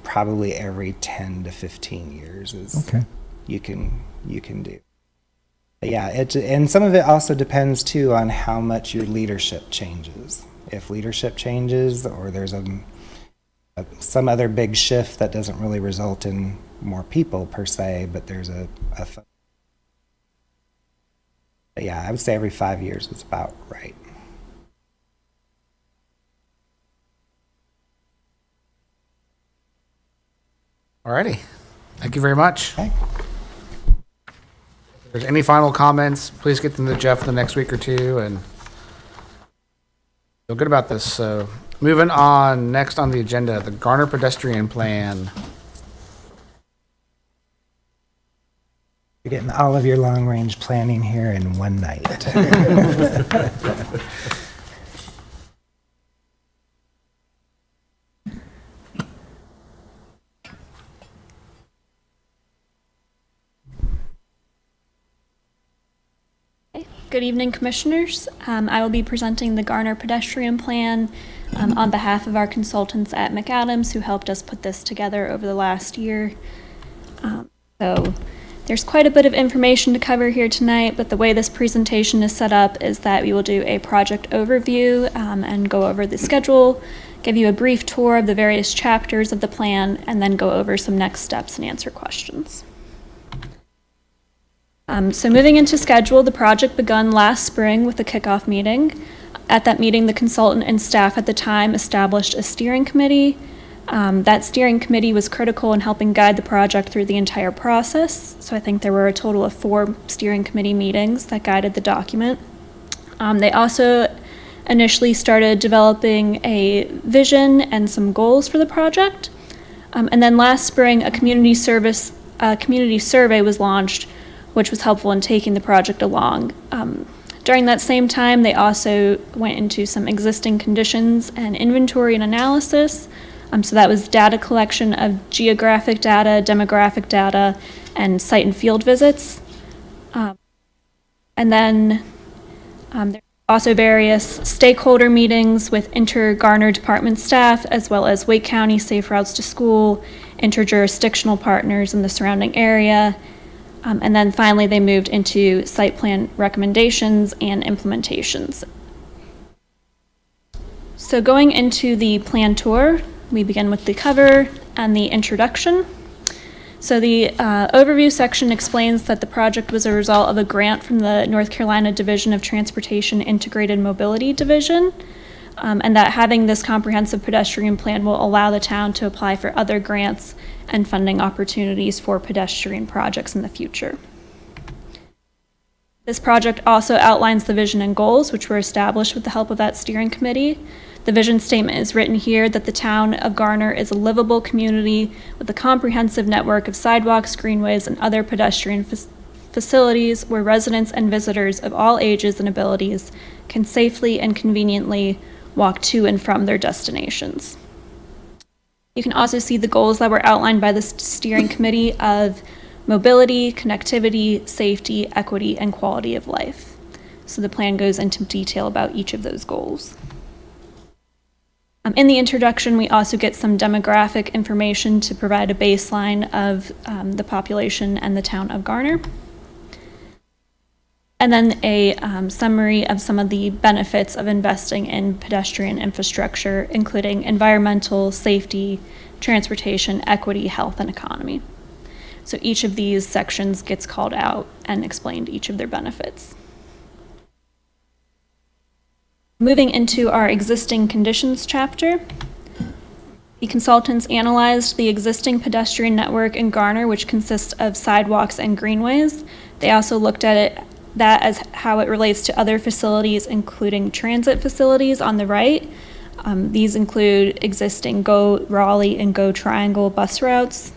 probably every 10 to 15 years is Okay. you can do. But yeah, and some of it also depends too on how much your leadership changes. If leadership changes, or there's some other big shift that doesn't really result in more people per se, but there's but yeah, I would say every 5 years is about right. Alrighty. Thank you very much. Okay. If there's any final comments, please get them to Jeff the next week or two, and feel good about this. So moving on, next on the agenda, the Garner pedestrian plan. You're getting all of your long-range planning here in one night. Good evening, Commissioners. I will be presenting the Garner pedestrian plan on behalf of our consultants at McAdams, who helped us put this together over the last year. So there's quite a bit of information to cover here tonight, but the way this presentation is set up is that we will do a project overview and go over the schedule, give you a brief tour of the various chapters of the plan, and then go over some next steps and answer questions. So moving into schedule, the project begun last spring with a kickoff meeting. At that meeting, the consultant and staff at the time established a steering committee. That steering committee was critical in helping guide the project through the entire process. So I think there were a total of 4 steering committee meetings that guided the document. They also initially started developing a vision and some goals for the project. And then last spring, a community survey was launched, which was helpful in taking the project along. During that same time, they also went into some existing conditions and inventory and analysis. So that was data collection of geographic data, demographic data, and site and field visits. And then there are also various stakeholder meetings with inter-Garner department staff, as well as Wake County Safe Routes to School, interjurisdictional partners in the surrounding area. And then finally, they moved into site plan recommendations and implementations. So going into the plan tour, we begin with the cover and the introduction. So the overview section explains that the project was a result of a grant from the North Carolina Division of Transportation Integrated Mobility Division, and that having this comprehensive pedestrian plan will allow the town to apply for other grants and funding opportunities for pedestrian projects in the future. This project also outlines the vision and goals, which were established with the help of that steering committee. The vision statement is written here that the town of Garner is a livable community with a comprehensive network of sidewalks, greenways, and other pedestrian facilities where residents and visitors of all ages and abilities can safely and conveniently walk to and from their destinations. You can also see the goals that were outlined by the steering committee of mobility, connectivity, safety, equity, and quality of life. So the plan goes into detail about each of those goals. In the introduction, we also get some demographic information to provide a baseline of the population and the town of Garner. And then a summary of some of the benefits of investing in pedestrian infrastructure, including environmental, safety, transportation, equity, health, and economy. So each of these sections gets called out and explained each of their benefits. Moving into our existing conditions chapter, the consultants analyzed the existing pedestrian network in Garner, which consists of sidewalks and greenways. They also looked at that as how it relates to other facilities, including transit facilities on the right. These include existing Go Raleigh and Go Triangle bus routes.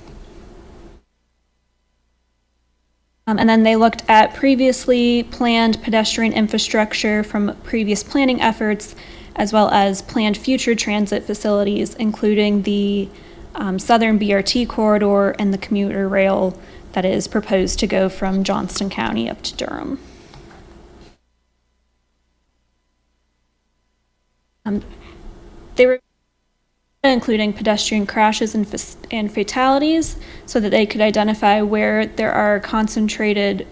And then they looked at previously planned pedestrian infrastructure from previous planning efforts, as well as planned future transit facilities, including the Southern BRT corridor and the commuter rail that is proposed to go from Johnston County up to Durham. They were including pedestrian crashes and fatalities, so that they could identify where there are concentrated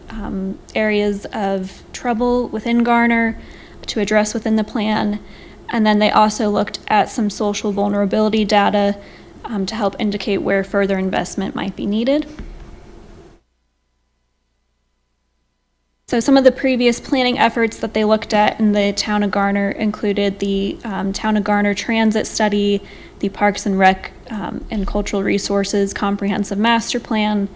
areas of trouble within Garner to address within the plan. And then they also looked at some social vulnerability data to help indicate where further investment might be needed. So some of the previous planning efforts that they looked at in the town of Garner included the town of Garner transit study, the Parks and Rec and Cultural Resources Comprehensive Master Plan,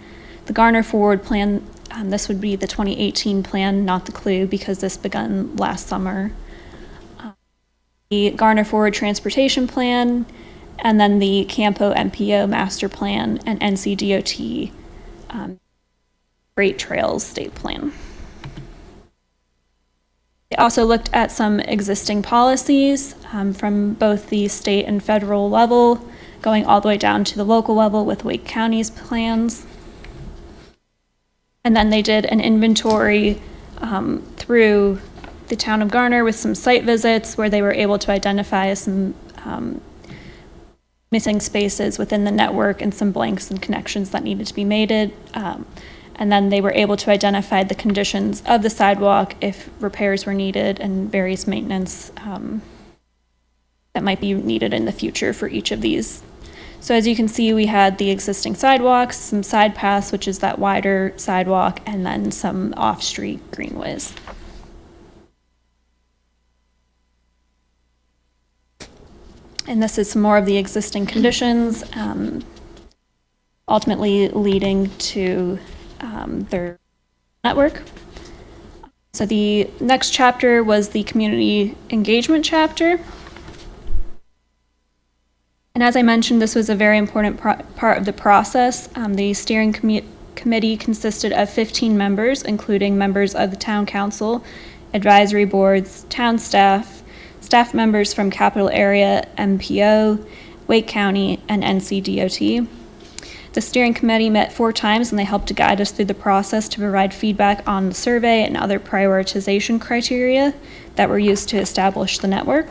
the Garner Forward Plan. This would be the 2018 plan, not the CLUE, because this begun last summer. The Garner Forward Transportation Plan, and then the Campo MPO Master Plan and NCDOT Great Trails State Plan. They also looked at some existing policies from both the state and federal level, going all the way down to the local level with Wake County's plans. And then they did an inventory through the town of Garner with some site visits where they were able to identify some missing spaces within the network and some blanks and connections that needed to be made. And then they were able to identify the conditions of the sidewalk if repairs were needed and various maintenance that might be needed in the future for each of these. So as you can see, we had the existing sidewalks, some side paths, which is that wider sidewalk, and then some off-street greenways. And this is some more of the existing conditions, ultimately leading to their network. So the next chapter was the community engagement chapter. And as I mentioned, this was a very important part of the process. The steering committee consisted of 15 members, including members of the town council, advisory boards, town staff, staff members from Capital Area, MPO, Wake County, and NC.DOT. The steering committee met 4 times, and they helped to guide us through the process to provide feedback on the survey and other prioritization criteria that were used to establish the network.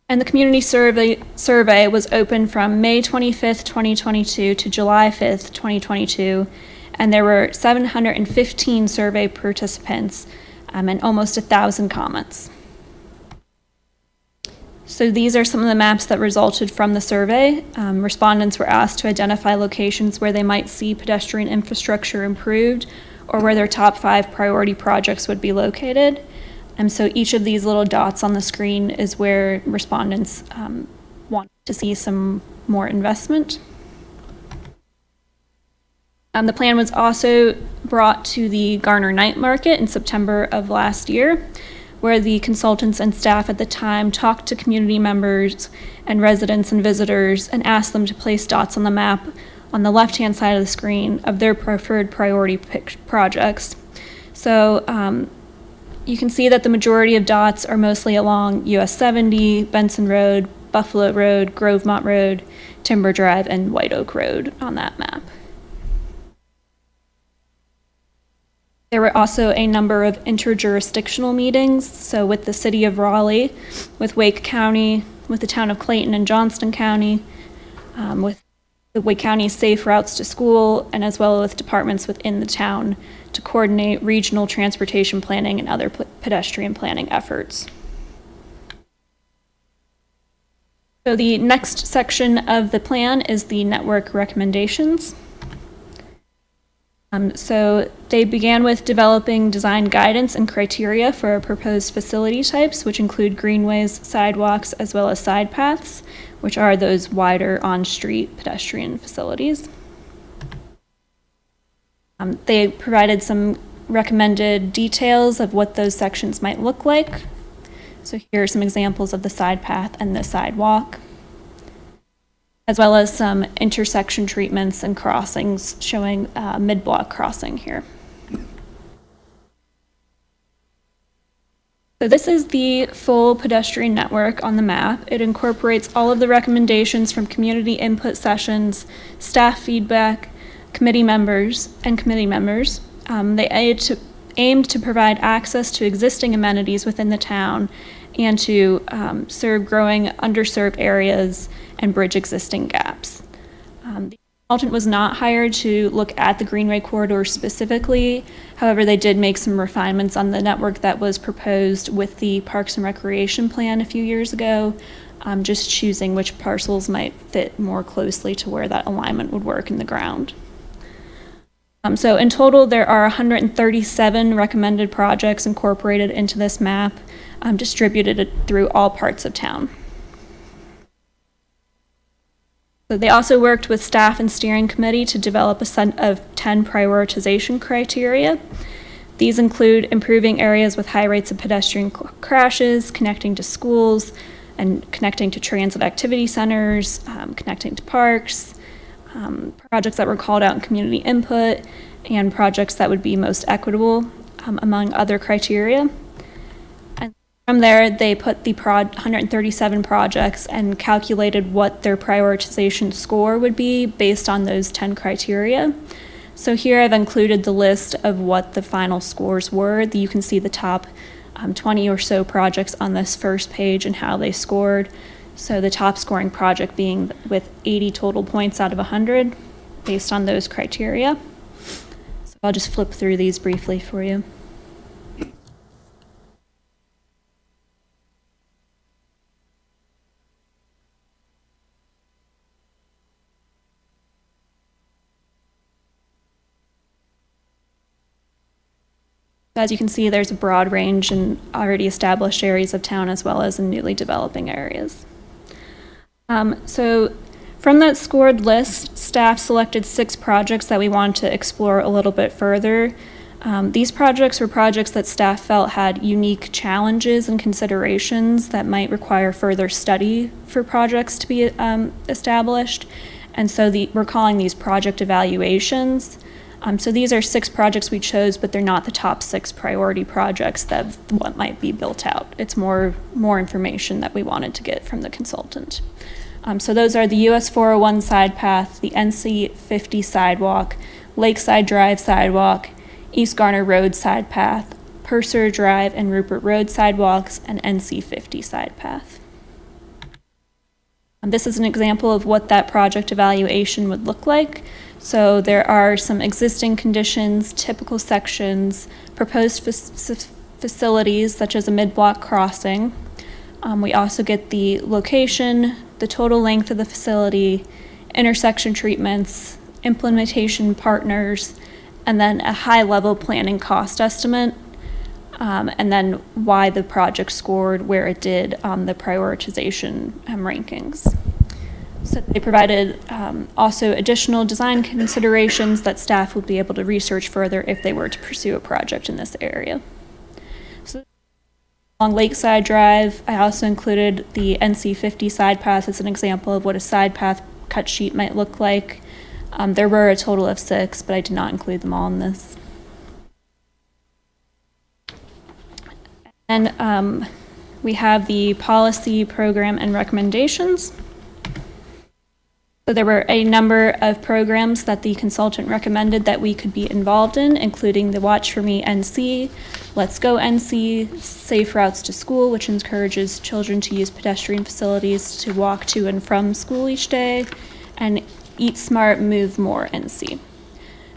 And the community survey was open from May 25th, 2022 to July 5th, 2022, and there were 715 survey participants and almost 1,000 comments. So these are some of the maps that resulted from the survey. Respondents were asked to identify locations where they might see pedestrian infrastructure improved or where their top 5 priority projects would be located. And so each of these little dots on the screen is where respondents want to see some more investment. The plan was also brought to the Garner Night Market in September of last year, where the consultants and staff at the time talked to community members and residents and visitors and asked them to place dots on the map on the left-hand side of the screen of their preferred priority projects. So you can see that the majority of dots are mostly along US 70, Benson Road, Buffalo Road, Grovemont Road, Timber Drive, and White Oak Road on that map. There were also a number of interjurisdictional meetings, so with the city of Raleigh, with Wake County, with the town of Clayton and Johnston County, with the Wake County Safe Routes to School, and as well with departments within the town to coordinate regional transportation planning and other pedestrian planning efforts. So the next section of the plan is the network recommendations. So they began with developing design guidance and criteria for proposed facility types, which include greenways, sidewalks, as well as side paths, which are those wider on-street pedestrian facilities. They provided some recommended details of what those sections might look like. So here are some examples of the side path and the sidewalk, as well as some intersection treatments and crossings showing mid-block crossing here. So this is the full pedestrian network on the map. It incorporates all of the recommendations from community input sessions, staff feedback, committee members. They aimed to provide access to existing amenities within the town and to serve growing underserved areas and bridge existing gaps. The consultant was not hired to look at the Greenway corridor specifically. However, they did make some refinements on the network that was proposed with the Parks and Recreation Plan a few years ago, just choosing which parcels might fit more closely to where that alignment would work in the ground. So in total, there are 137 recommended projects incorporated into this map, distributed through all parts of town. So they also worked with staff and steering committee to develop a set of 10 prioritization criteria. These include improving areas with high rates of pedestrian crashes, connecting to schools, and connecting to transit activity centers, connecting to parks, projects that were called out in community input, and projects that would be most equitable, among other criteria. And from there, they put the 137 projects and calculated what their prioritization score would be based on those 10 criteria. So here I've included the list of what the final scores were. You can see the top 20 or so projects on this first page and how they scored. So the top scoring project being with 80 total points out of 100 based on those criteria. So I'll just flip through these briefly for you. As you can see, there's a broad range in already established areas of town as well as in newly developing areas. So from that scored list, staff selected 6 projects that we wanted to explore a little bit further. These projects were projects that staff felt had unique challenges and considerations that might require further study for projects to be established. And so we're calling these project evaluations. So these are 6 projects we chose, but they're not the top 6 priority projects that what might be built out. It's more information that we wanted to get from the consultant. So those are the US 401 side path, the NC 50 sidewalk, Lakeside Drive sidewalk, East Garner Road side path, Purser Drive and Rupert Road sidewalks, and NC 50 side path. This is an example of what that project evaluation would look like. So there are some existing conditions, typical sections, proposed facilities such as a mid-block crossing. We also get the location, the total length of the facility, intersection treatments, implementation partners, and then a high-level planning cost estimate, and then why the project scored where it did on the prioritization rankings. So they provided also additional design considerations that staff would be able to research further if they were to pursue a project in this area. So along Lakeside Drive, I also included the NC 50 side path as an example of what a side path cut sheet might look like. There were a total of 6, but I did not include them all in this. And we have the policy, program, and recommendations. So there were a number of programs that the consultant recommended that we could be involved in, including the Watch For Me NC, Let's Go NC, Safe Routes to School, which encourages children to use pedestrian facilities to walk to and from school each day, and Eat Smart, Move More NC.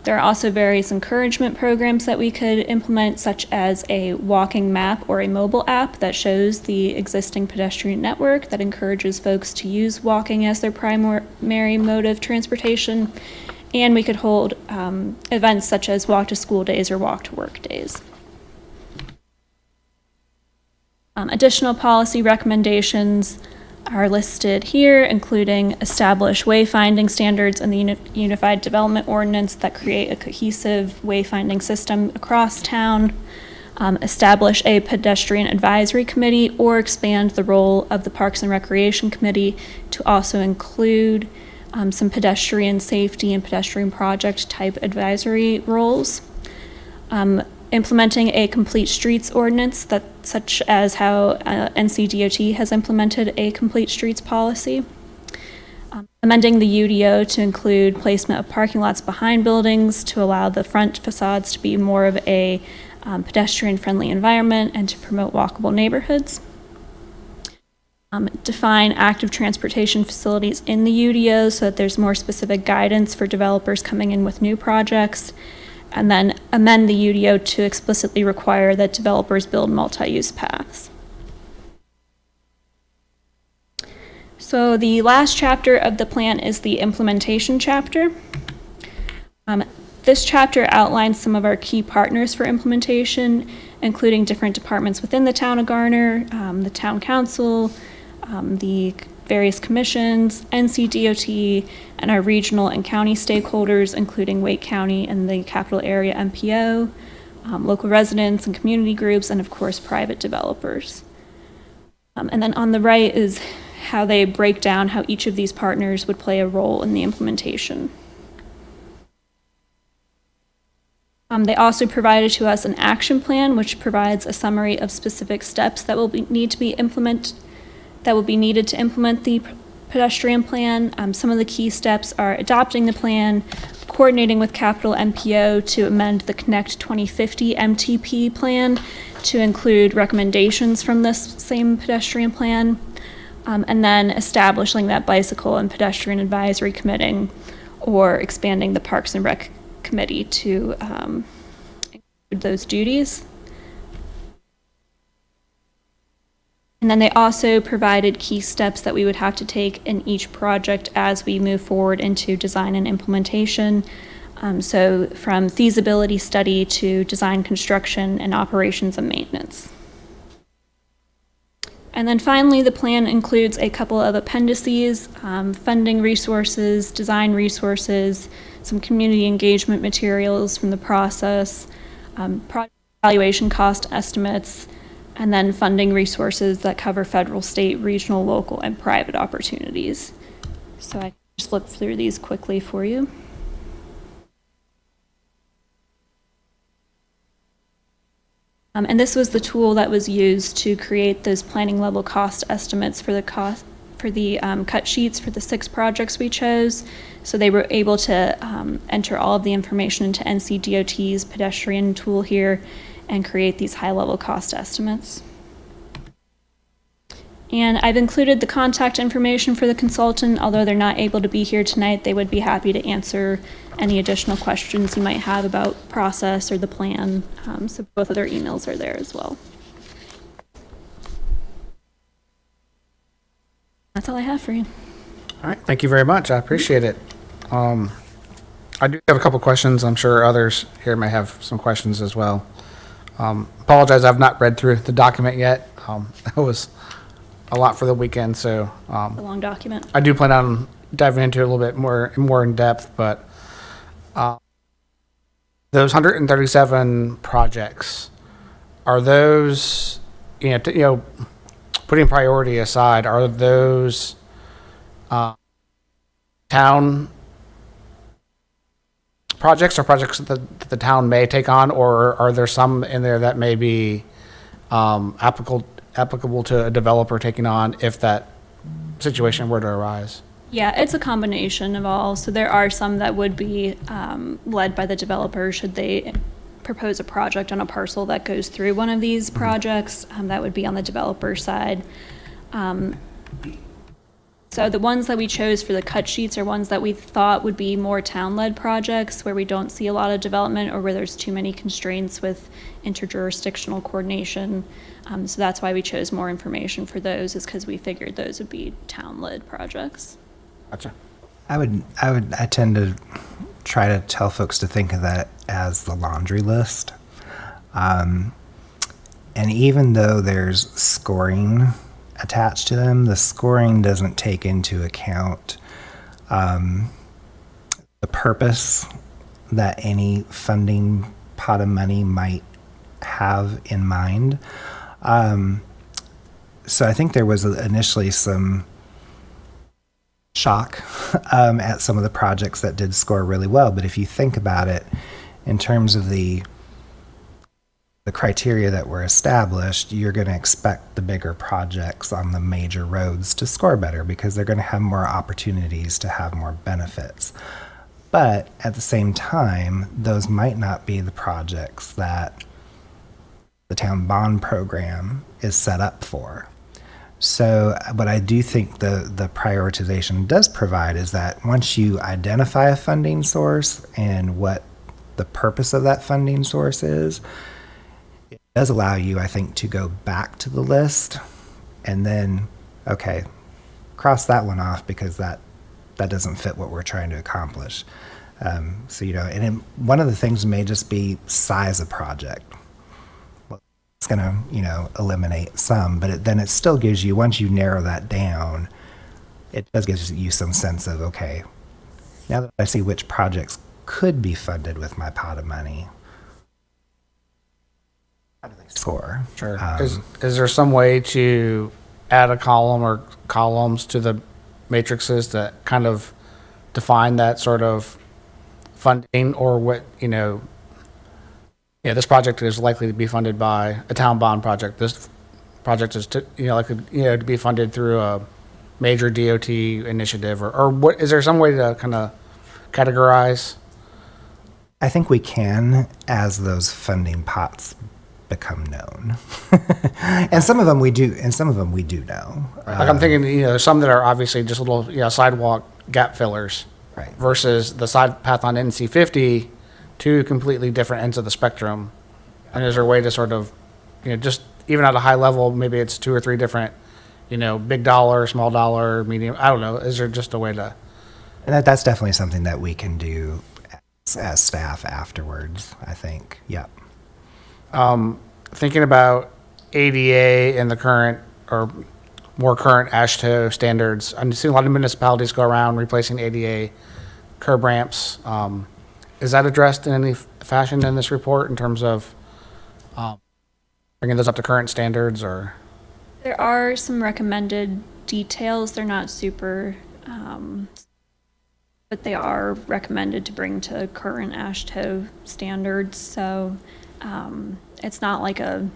There are also various encouragement programs that we could implement, such as a walking map or a mobile app that shows the existing pedestrian network that encourages folks to use walking as their primary mode of transportation. And we could hold events such as walk to school days or walk to work days. Additional policy recommendations are listed here, including establish wayfinding standards in the Unified Development Ordinance that create a cohesive wayfinding system across town, establish a pedestrian advisory committee, or expand the role of the Parks and Recreation Committee to also include some pedestrian safety and pedestrian project type advisory roles. Implementing a complete streets ordinance, that such as how NC.DOT has implemented a complete streets policy. Amending the UDO to include placement of parking lots behind buildings to allow the front facades to be more of a pedestrian-friendly environment and to promote walkable neighborhoods. Define active transportation facilities in the UDO so that there's more specific guidance for developers coming in with new projects. And then amend the UDO to explicitly require that developers build multi-use paths. So the last chapter of the plan is the implementation chapter. This chapter outlines some of our key partners for implementation, including different departments within the town of Garner, the town council, the various commissions, NC.DOT, and our regional and county stakeholders, including Wake County and the capital area MPO, local residents and community groups, and of course, private developers. And then on the right is how they break down how each of these partners would play a role in the implementation. They also provided to us an action plan, which provides a summary of specific steps that will need to implement the pedestrian plan. Some of the key steps are adopting the plan, coordinating with Capital MPO to amend the Connect 2050 MTP plan to include recommendations from this same pedestrian plan, and then establishing that bicycle and pedestrian advisory committee, or expanding the Parks and Rec committee to include those duties. And then they also provided key steps that we would have to take in each project as we move forward into design and implementation. So from feasibility study to design, construction, and operations and maintenance. And then finally, the plan includes a couple of appendices, funding resources, design resources, some community engagement materials from the process, project evaluation cost estimates, and then funding resources that cover federal, state, regional, local, and private opportunities. So I can just flip through these quickly for you. And this was the tool that was used to create those planning level cost estimates for the cut sheets for the 6 projects we chose. So they were able to enter all of the information into NCDOT's pedestrian tool here and create these high-level cost estimates. And I've included the contact information for the consultant. Although they're not able to be here tonight, they would be happy to answer any additional questions you might have about process or the plan. So both of their emails are there as well. That's all I have for you. All right, thank you very much. I appreciate it. I do have a couple questions. I'm sure others here may have some questions as well. Apologize, I've not read through the document yet. It was a lot for the weekend, so A long document. I do plan on diving into it a little bit more in depth. But those 137 projects, are those, putting priority aside, are those town projects or projects that the town may take on, or are there some in there that may be applicable to a developer taking on if that situation were to arise? Yeah, it's a combination of all. So there are some that would be led by the developer should they propose a project on a parcel that goes through one of these projects. That would be on the developer side. So the ones that we chose for the cut sheets are ones that we thought would be more town-led projects where we don't see a lot of development or where there's too many constraints with interjurisdictional coordination. So that's why we chose more information for those, is because we figured those would be town-led projects. Gotcha. I tend to try to tell folks to think of that as the laundry list. And even though there's scoring attached to them, the scoring doesn't take into account the purpose that any funding pot of money might have in mind. So I think there was initially some shock at some of the projects that did score really well. But if you think about it in terms of the criteria that were established, you're going to expect the bigger projects on the major roads to score better because they're going to have more opportunities to have more benefits. But at the same time, those might not be the projects that the town bond program is set up for. So what I do think the prioritization does provide is that once you identify a funding source and what the purpose of that funding source is, it does allow you, I think, to go back to the list and then, okay, cross that one off because that doesn't fit what we're trying to accomplish. And one of the things may just be size of project. It's going to, eliminate some, but then it still gives you, once you narrow that down, it does give you some sense of, okay, now that I see which projects could be funded with my pot of money, how do they score? Sure. Is there some way to add a column or columns to the matrices that kind of define that sort of funding, or what, this project is likely to be funded by a town bond project. This project is to be funded through a major DOT initiative, or what? Is there some way to kind of categorize? I think we can, as those funding pots become known. And some of them we do, and some of them we do know. Like I'm thinking, there's some that are obviously just little, sidewalk gap fillers, Right. versus the side path on NC 50, two completely different ends of the spectrum. And is there a way to sort of, just even at a high level, maybe it's 2 or 3 different, big dollar, small dollar, medium, I don't know. Is there just a way to? And that's definitely something that we can do as staff afterwards, I think. Yep. Thinking about ADA and the current or more current AASHTO standards, I'm seeing a lot of municipalities go around replacing ADA curb ramps. Is that addressed in any fashion in this report in terms of bringing those up to current standards, or? There are some recommended details. They're not super, but they are recommended to bring to current AASHTO standards. So It's not like a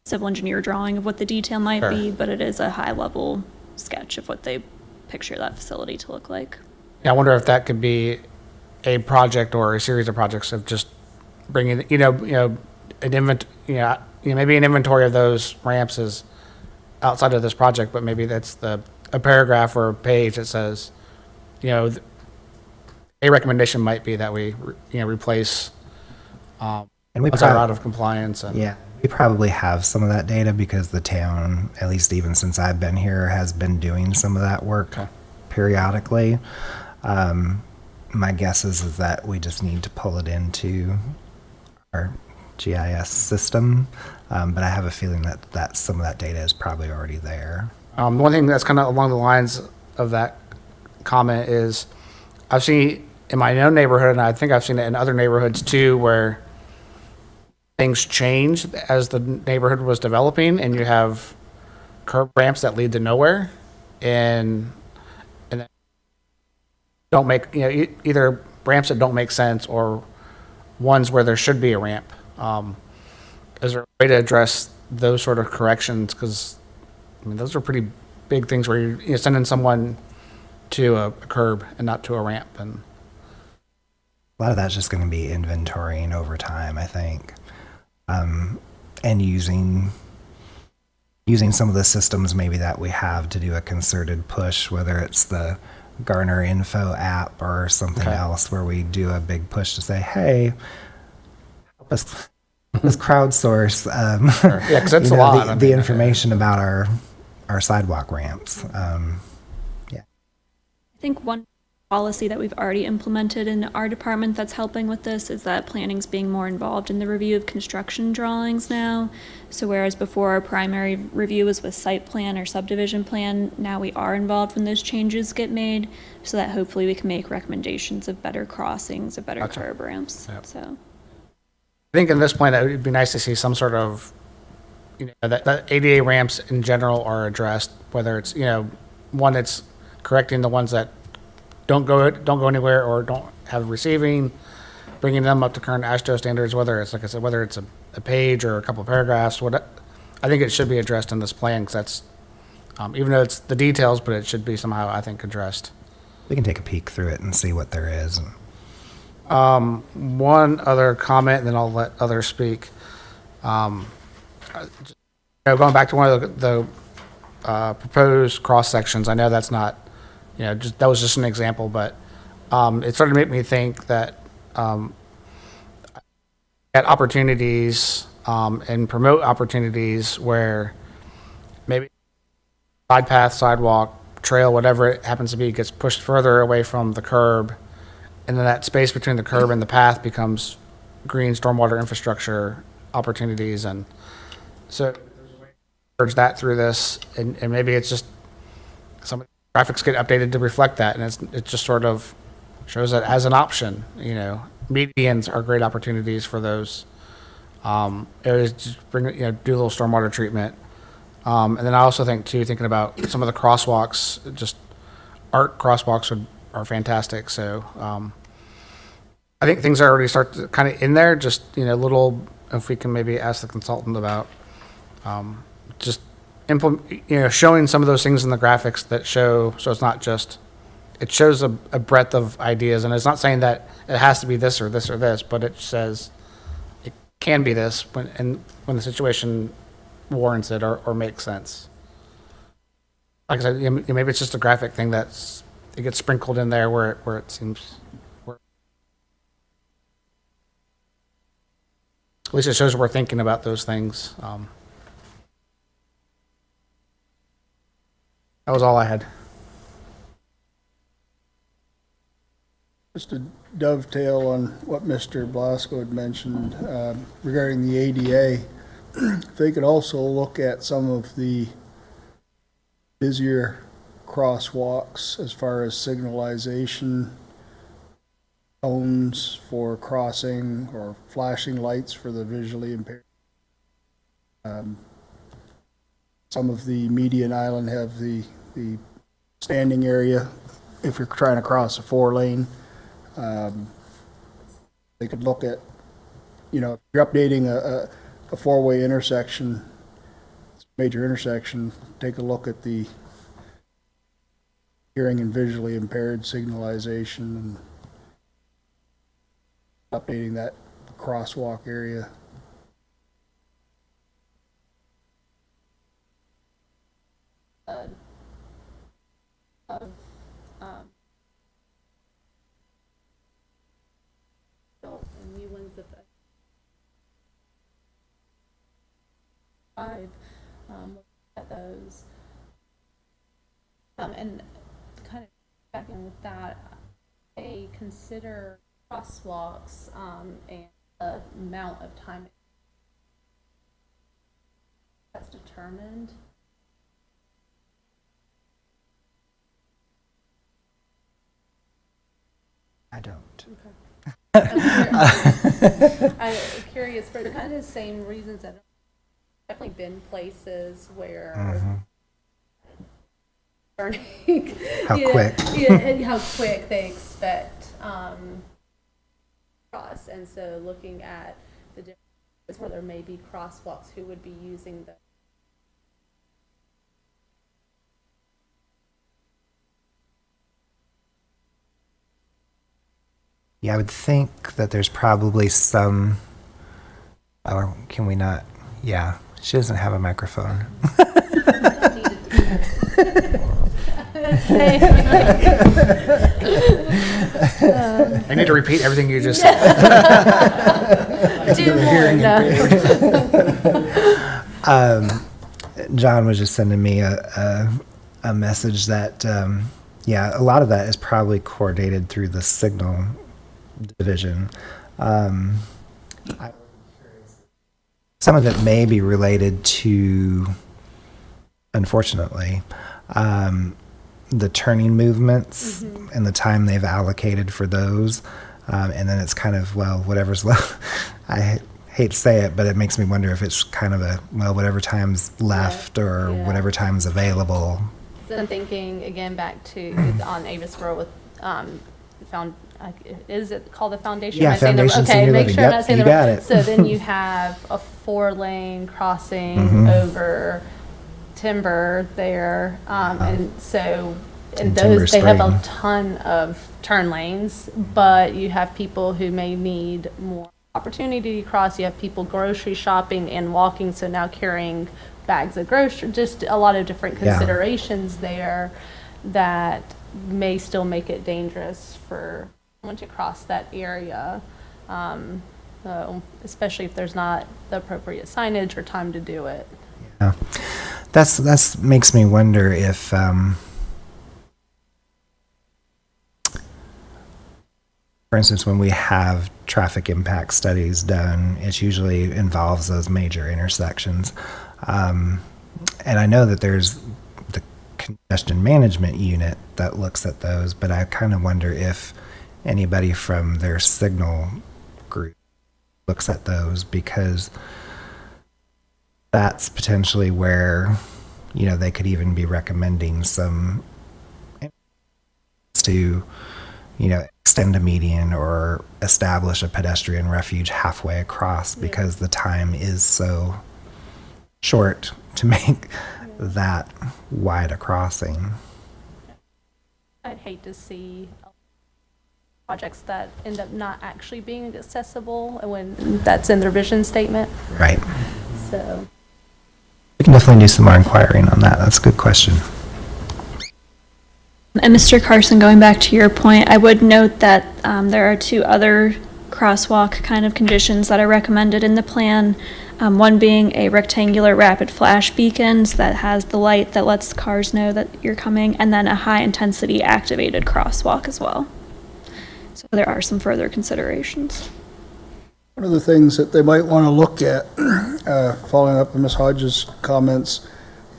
civil engineer drawing of what the detail might Sure. be, but it is a high level sketch of what they picture that facility to look like. Yeah, I wonder if that could be a project or a series of projects of just bringing, maybe an inventory of those ramps is outside of this project, but maybe that's a paragraph or a page that says, a recommendation might be that we, replace And we ones that are prob- out of compliance. And Yeah, we probably have some of that data because the town, at least even since I've been here, has been doing some of that work Okay. periodically. My guess is that we just need to pull it into our GIS system, but I have a feeling that some of that data is probably already there. One thing that's kind of along the lines of that comment is I've seen in my own neighborhood, and I think I've seen it in other neighborhoods too, where things change as the neighborhood was developing, and you have curb ramps that lead to nowhere, and then don't make either ramps that don't make sense or ones where there should be a ramp. Is there a way to address those sort of corrections? Because those are pretty big things where you're sending someone to a curb and not to a ramp. And A lot of that's just going to be inventorying over time, I think, and using some of the systems maybe that we have to do a concerted push, whether it's the Garner Info app or something Okay. else, where we do a big push to say, "Hey, help us crowdsource." Yeah, 'cause it's a lot. The information about our sidewalk ramps. I think one policy that we've already implemented in our department that's helping with this is that planning's being more involved in the review of construction drawings now. So whereas before our primary review was with site plan or subdivision plan, now we are involved when those changes get made, so that hopefully we can make recommendations of better crossings, of better Gotcha. curb ramps. Yep. So I think in this plan, it would be nice to see some sort of, that ADA ramps in general are addressed, whether it's, one that's correcting the ones that don't go anywhere or don't have receiving, bringing them up to current ASHTO standards, whether it's, like I said, whether it's a page or a couple of paragraphs, I think it should be addressed in this plan, because that's, even though it's the details, but it should be somehow, I think, addressed. We can take a peek through it and see what there is. One other comment, and then I'll let others speak. Going back to one of the proposed cross sections, I know that's not, that was just an example, but it started to make me think that at opportunities and promote opportunities where maybe side path, sidewalk, trail, whatever it happens to be, gets pushed further away from the curb, and then that space between the curb and the path becomes green stormwater infrastructure opportunities. And so urge that through this, and maybe it's just some of the graphics get updated to reflect that, and it just sort of shows it as an option. Medians are great opportunities for those areas. Just bring do a little stormwater treatment, and then I also think too, thinking about some of the crosswalks, just art crosswalks are fantastic. So I think things are already start to kind of in there. Just little, if we can maybe ask the consultant about just implement, showing some of those things in the graphics that show, so it's not just, it shows a breadth of ideas, and it's not saying that it has to be this or this or this, but it says it can be this when the situation warrants it or makes sense. Like I said, maybe it's just a graphic thing it gets sprinkled in there where it seems, at least it shows we're thinking about those things. That was all I had. Just to dovetail on what Mr. Blasco had mentioned regarding the ADA, if they could also look at some of the busier crosswalks as far as signalization, cones for crossing or flashing lights for the visually impaired. Some of the median island have the standing area if you're trying to cross a 4-lane. They could look at, you know, if you're updating a four-way intersection, major intersection, take a look at the hearing and visually impaired signalization and updating that crosswalk area. And new ones that I've looked at those. And kind of back in with that, they consider crosswalks and the amount of time that's determined. I don't. I'm curious for the kind of same reasons that definitely been places where How yeah, quick. yeah, and how quick they expect cross, and so looking at the differences where there may be crosswalks, who would be using the Yeah, I would think that there's probably some, or can we not? Yeah, she doesn't have a microphone. I need to repeat everything you just said. do more. No. John was just sending me a message that, yeah, a lot of that is probably coordinated through the signal division. Some of it may be related to, unfortunately, the turning movements and the time they've allocated for those. And then it's kind of, well, whatever's left. I hate to say it, but it makes me wonder if it's kind of a, well, whatever time's left or whatever time's available. So I'm thinking again back to on Avis Road with is it called the Foundation? Yeah, Am I saying the- Foundation okay, Senior make Living. sure I'm Yep, not saying you the got right. it. So then you have a 4-lane crossing over Timber there, and so and And Timber those they have a Spring. ton of turn lanes, but you have people who may need more opportunity to cross. You have people grocery shopping and walking, so now carrying bags of grocery, just a lot of different Yeah. considerations there that may still make it dangerous for someone to cross that area, so especially if there's not the appropriate signage or time to do it. Yeah. That's makes me wonder if, for instance, when we have traffic impact studies done, it usually involves those major intersections. And I know that there's the congestion management unit that looks at those, but I kind of wonder if anybody from their signal group looks at those, because that's potentially where, you know, they could even be recommending some to, you know, extend a median or establish a pedestrian refuge halfway across, because the time is so short to make that wide a crossing. I'd hate to see projects that end up not actually being accessible when that's in their vision statement, Right. so. We can definitely do some more inquiring on that. That's a good question. And Mr. Carson, going back to your point, I would note that there are 2 other crosswalk kind of conditions that are recommended in the plan. One being a rectangular rapid flash beacons that has the light that lets cars know that you're coming, and then a high intensity activated crosswalk as well. So there are some further considerations. One of the things that they might want to look at, following up on Ms. Hodges' comments,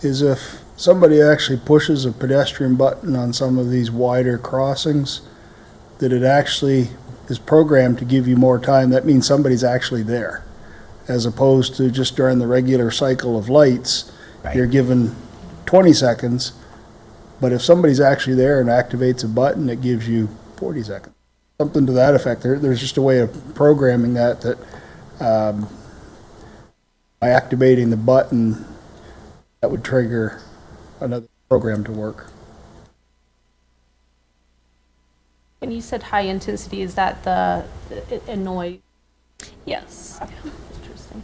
is if somebody actually pushes a pedestrian button on some of these wider crossings, that it actually is programmed to give you more time. That means somebody's actually there, as opposed to just during the regular cycle of lights, Right. you're given 20 seconds, but if somebody's actually there and activates a button, it gives you 40 seconds. Something to that effect. There's just a way of programming that by activating the button, that would trigger another program to work. And you said high intensity, is that the noise? Yes. Interesting.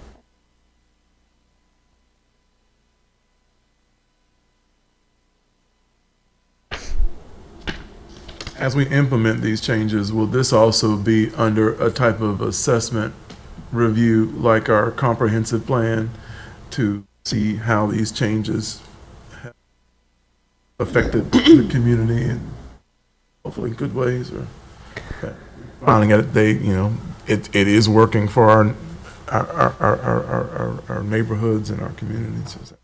As we implement these changes, will this also be under a type of assessment review like our comprehensive plan to see how these changes have affected the community in hopefully good ways, or finding that it is working for our neighborhoods and our communities? Is that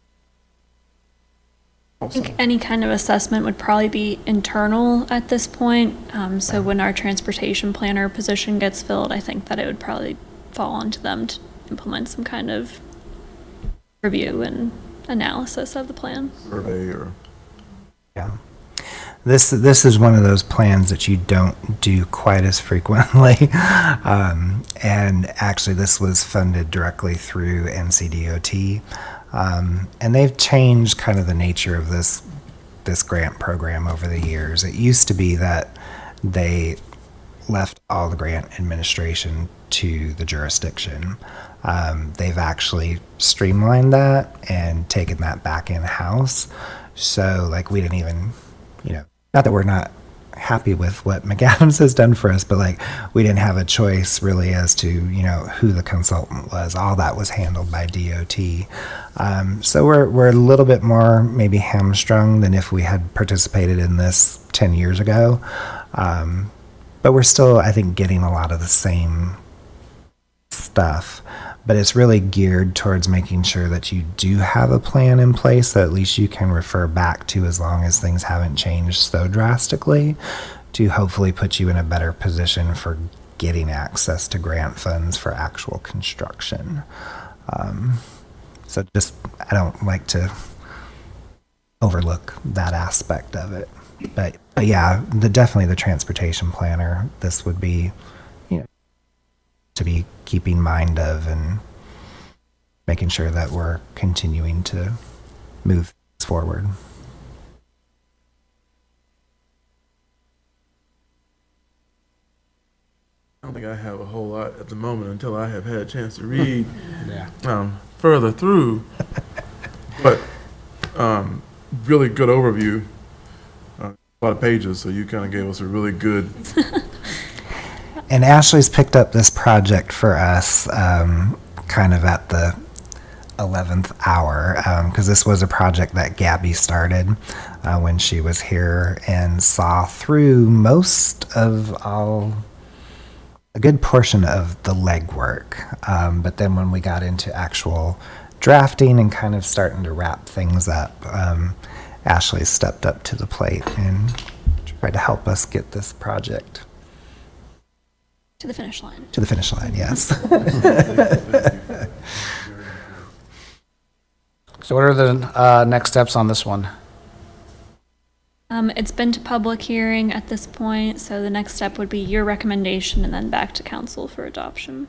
I think any kind of assessment would probably be internal at this point. So when our transportation planner position gets filled, I think that it would probably fall onto them to implement some kind of review and analysis of the plan. survey or? Yeah. This is one of those plans that you don't do quite as frequently. And actually, this was funded directly through NCDOT. And they've changed kind of the nature of this grant program over the years. It used to be that they left all the grant administration to the jurisdiction. They've actually streamlined that and taken that back in-house. So, like, we didn't even, not that we're not happy with what McAdams has done for us, but like we didn't have a choice really as to who the consultant was. All that was handled by DOT. So we're a little bit more maybe hamstrung than if we had participated in this 10 years ago. But we're still, I think, getting a lot of the same stuff. But it's really geared towards making sure that you do have a plan in place that at least you can refer back to as long as things haven't changed so drastically, to hopefully put you in a better position for getting access to grant funds for actual construction. So just, I don't like to overlook that aspect of it. But yeah, definitely the transportation planner, this would be, to be keeping mind of and making sure that we're continuing to move forward. I don't think I have a whole lot at the moment until I have had a chance to read Yeah. further through. But really good overview. A lot of pages, so you kind of gave us a really good. And Ashley's picked up this project for us kind of at the 11th hour, because this was a project that Gabby started when she was here and saw through a good portion of the legwork. But then when we got into actual drafting and kind of starting to wrap things up, Ashley stepped up to the plate and tried to help us get this project To the finish line. to the finish line, yes. So what are the next steps on this one? It's been to public hearing at this point, so the next step would be your recommendation and then back to council for adoption.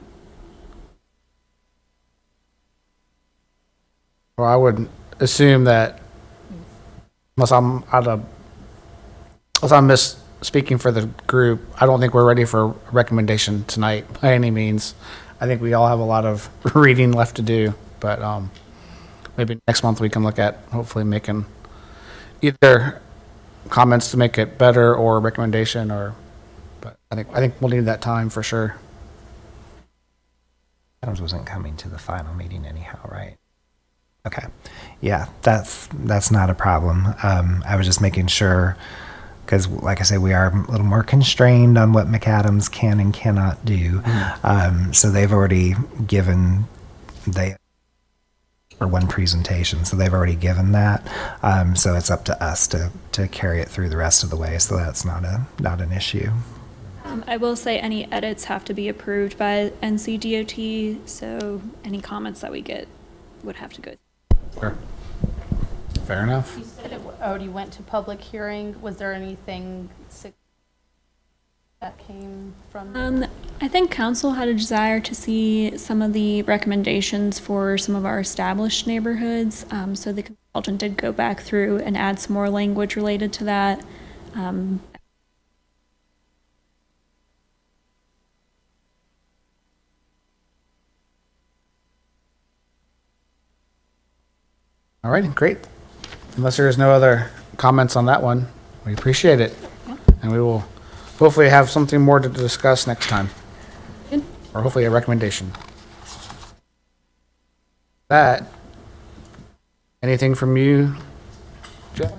Well, I would assume that unless I'm misspeaking for the group, I don't think we're ready for a recommendation tonight by any means. I think we all have a lot of reading left to do, but maybe next month we can look at hopefully making either comments to make it better or a recommendation, but I think we'll need that time for sure. Adams wasn't coming to the final meeting anyhow, right? Okay. Yeah, that's not a problem. I was just making sure, because like I say, we are a little more constrained on what McAdams can and cannot do. So they've already given, for one presentation, so they've already given that. So it's up to us to carry it through the rest of the way, so that's not an issue. I will say any edits have to be approved by NCDOT, so any comments that we get would have to go. Sure. Fair enough. You said it already went to public hearing. Was there anything that came from? I think council had a desire to see some of the recommendations for some of our established neighborhoods. So the consultant did go back through and add some more language related to that. All right, great. Unless there is no other comments on that one, we appreciate it. And we will hopefully have something more to discuss next time. Good. Or hopefully a recommendation. That, anything from you, Jeff?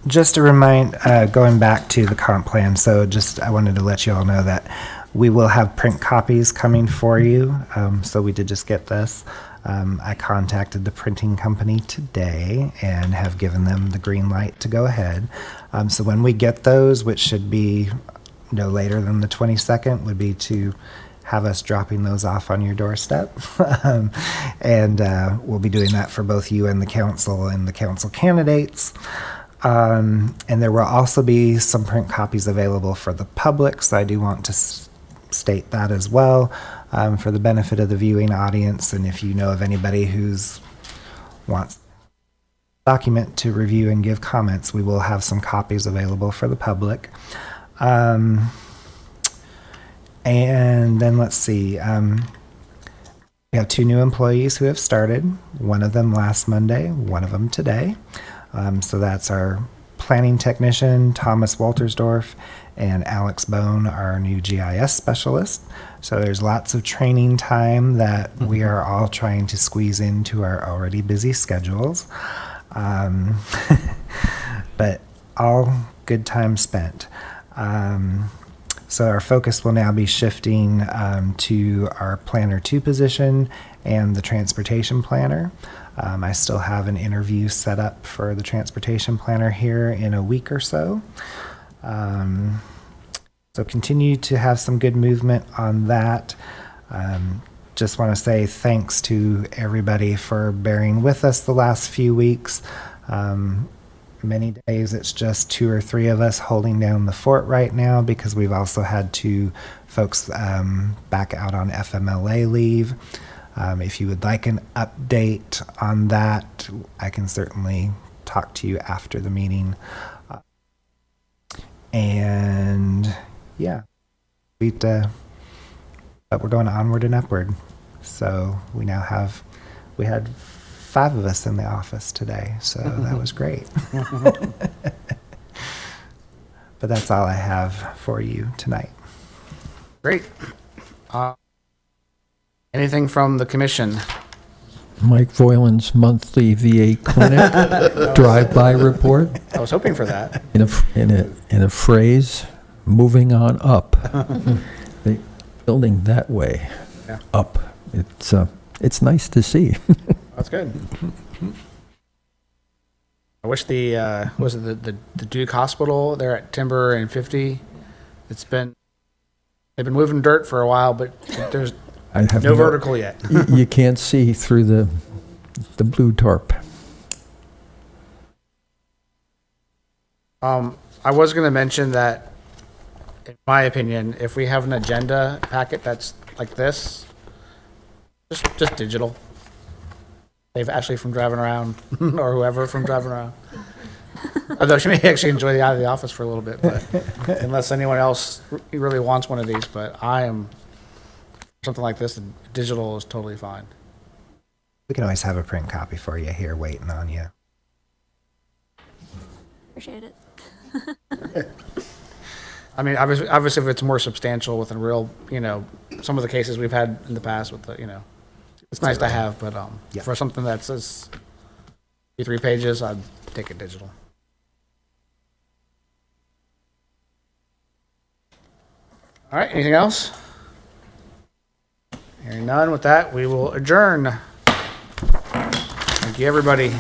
Just to remind, going back to the comp plan, so I wanted to let you all know that we will have print copies coming for you. So we did just get this. I contacted the printing company today and have given them the green light to go ahead. So when we get those, which should be no later than the 22nd, would be to have us dropping those off on your doorstep. And we'll be doing that for both you and the council candidates. And there will also be some print copies available for the public, so I do want to state that as well, for the benefit of the viewing audience. And if you know of anybody who's wants a document to review and give comments, we will have some copies available for the public. And then let's see, we have 2 new employees who have started, one of them last Monday, one of them today. So that's our planning technician, Thomas Waltersdorf, and Alex Bone, our new GIS specialist. So there's lots of training time that we are all trying to squeeze into our already busy schedules. But all good time spent. So our focus will now be shifting to our Planner 2 position and the Transportation Planner. I still have an interview set up for the Transportation Planner here in a week or so. So continue to have some good movement on that. Just want to say thanks to everybody for bearing with us the last few weeks. Many days it's just 2 or 3 of us holding down the fort right now because we've also had 2 folks back out on FMLA leave. If you would like an update on that, I can certainly talk to you after the meeting. And yeah, but we're going onward and upward. So we had 5 of us in the office today, so that was great. But that's all I have for you tonight. Great. Anything from the commission? Mike Voilan's monthly VA clinic drive-by report I was hoping for that. in a phrase, moving on up. They building that way, Yeah. up. It's nice to see. That's good. I wish was it the Duke Hospital there at Timber and 50? They've been moving dirt for a while, but there's I have no vertical yet. You can't see through the blue tarp. I was going to mention that, in my opinion, if we have an agenda packet that's like this, just digital. Save Ashley from driving around, or whoever from driving around. Although she may actually enjoy the out of the office for a little bit, but unless anyone else really wants one of these, but I am something like this. Digital is totally fine. We can always have a print copy for you here waiting on you. Appreciate it. I mean, obviously, if it's more substantial with a real, some of the cases we've had in the past with the, it's nice to have, but Yeah. for something that says 3 pages, I'd take it digital. All right, anything else? Hearing none, with that, we will adjourn. Thank you, everybody.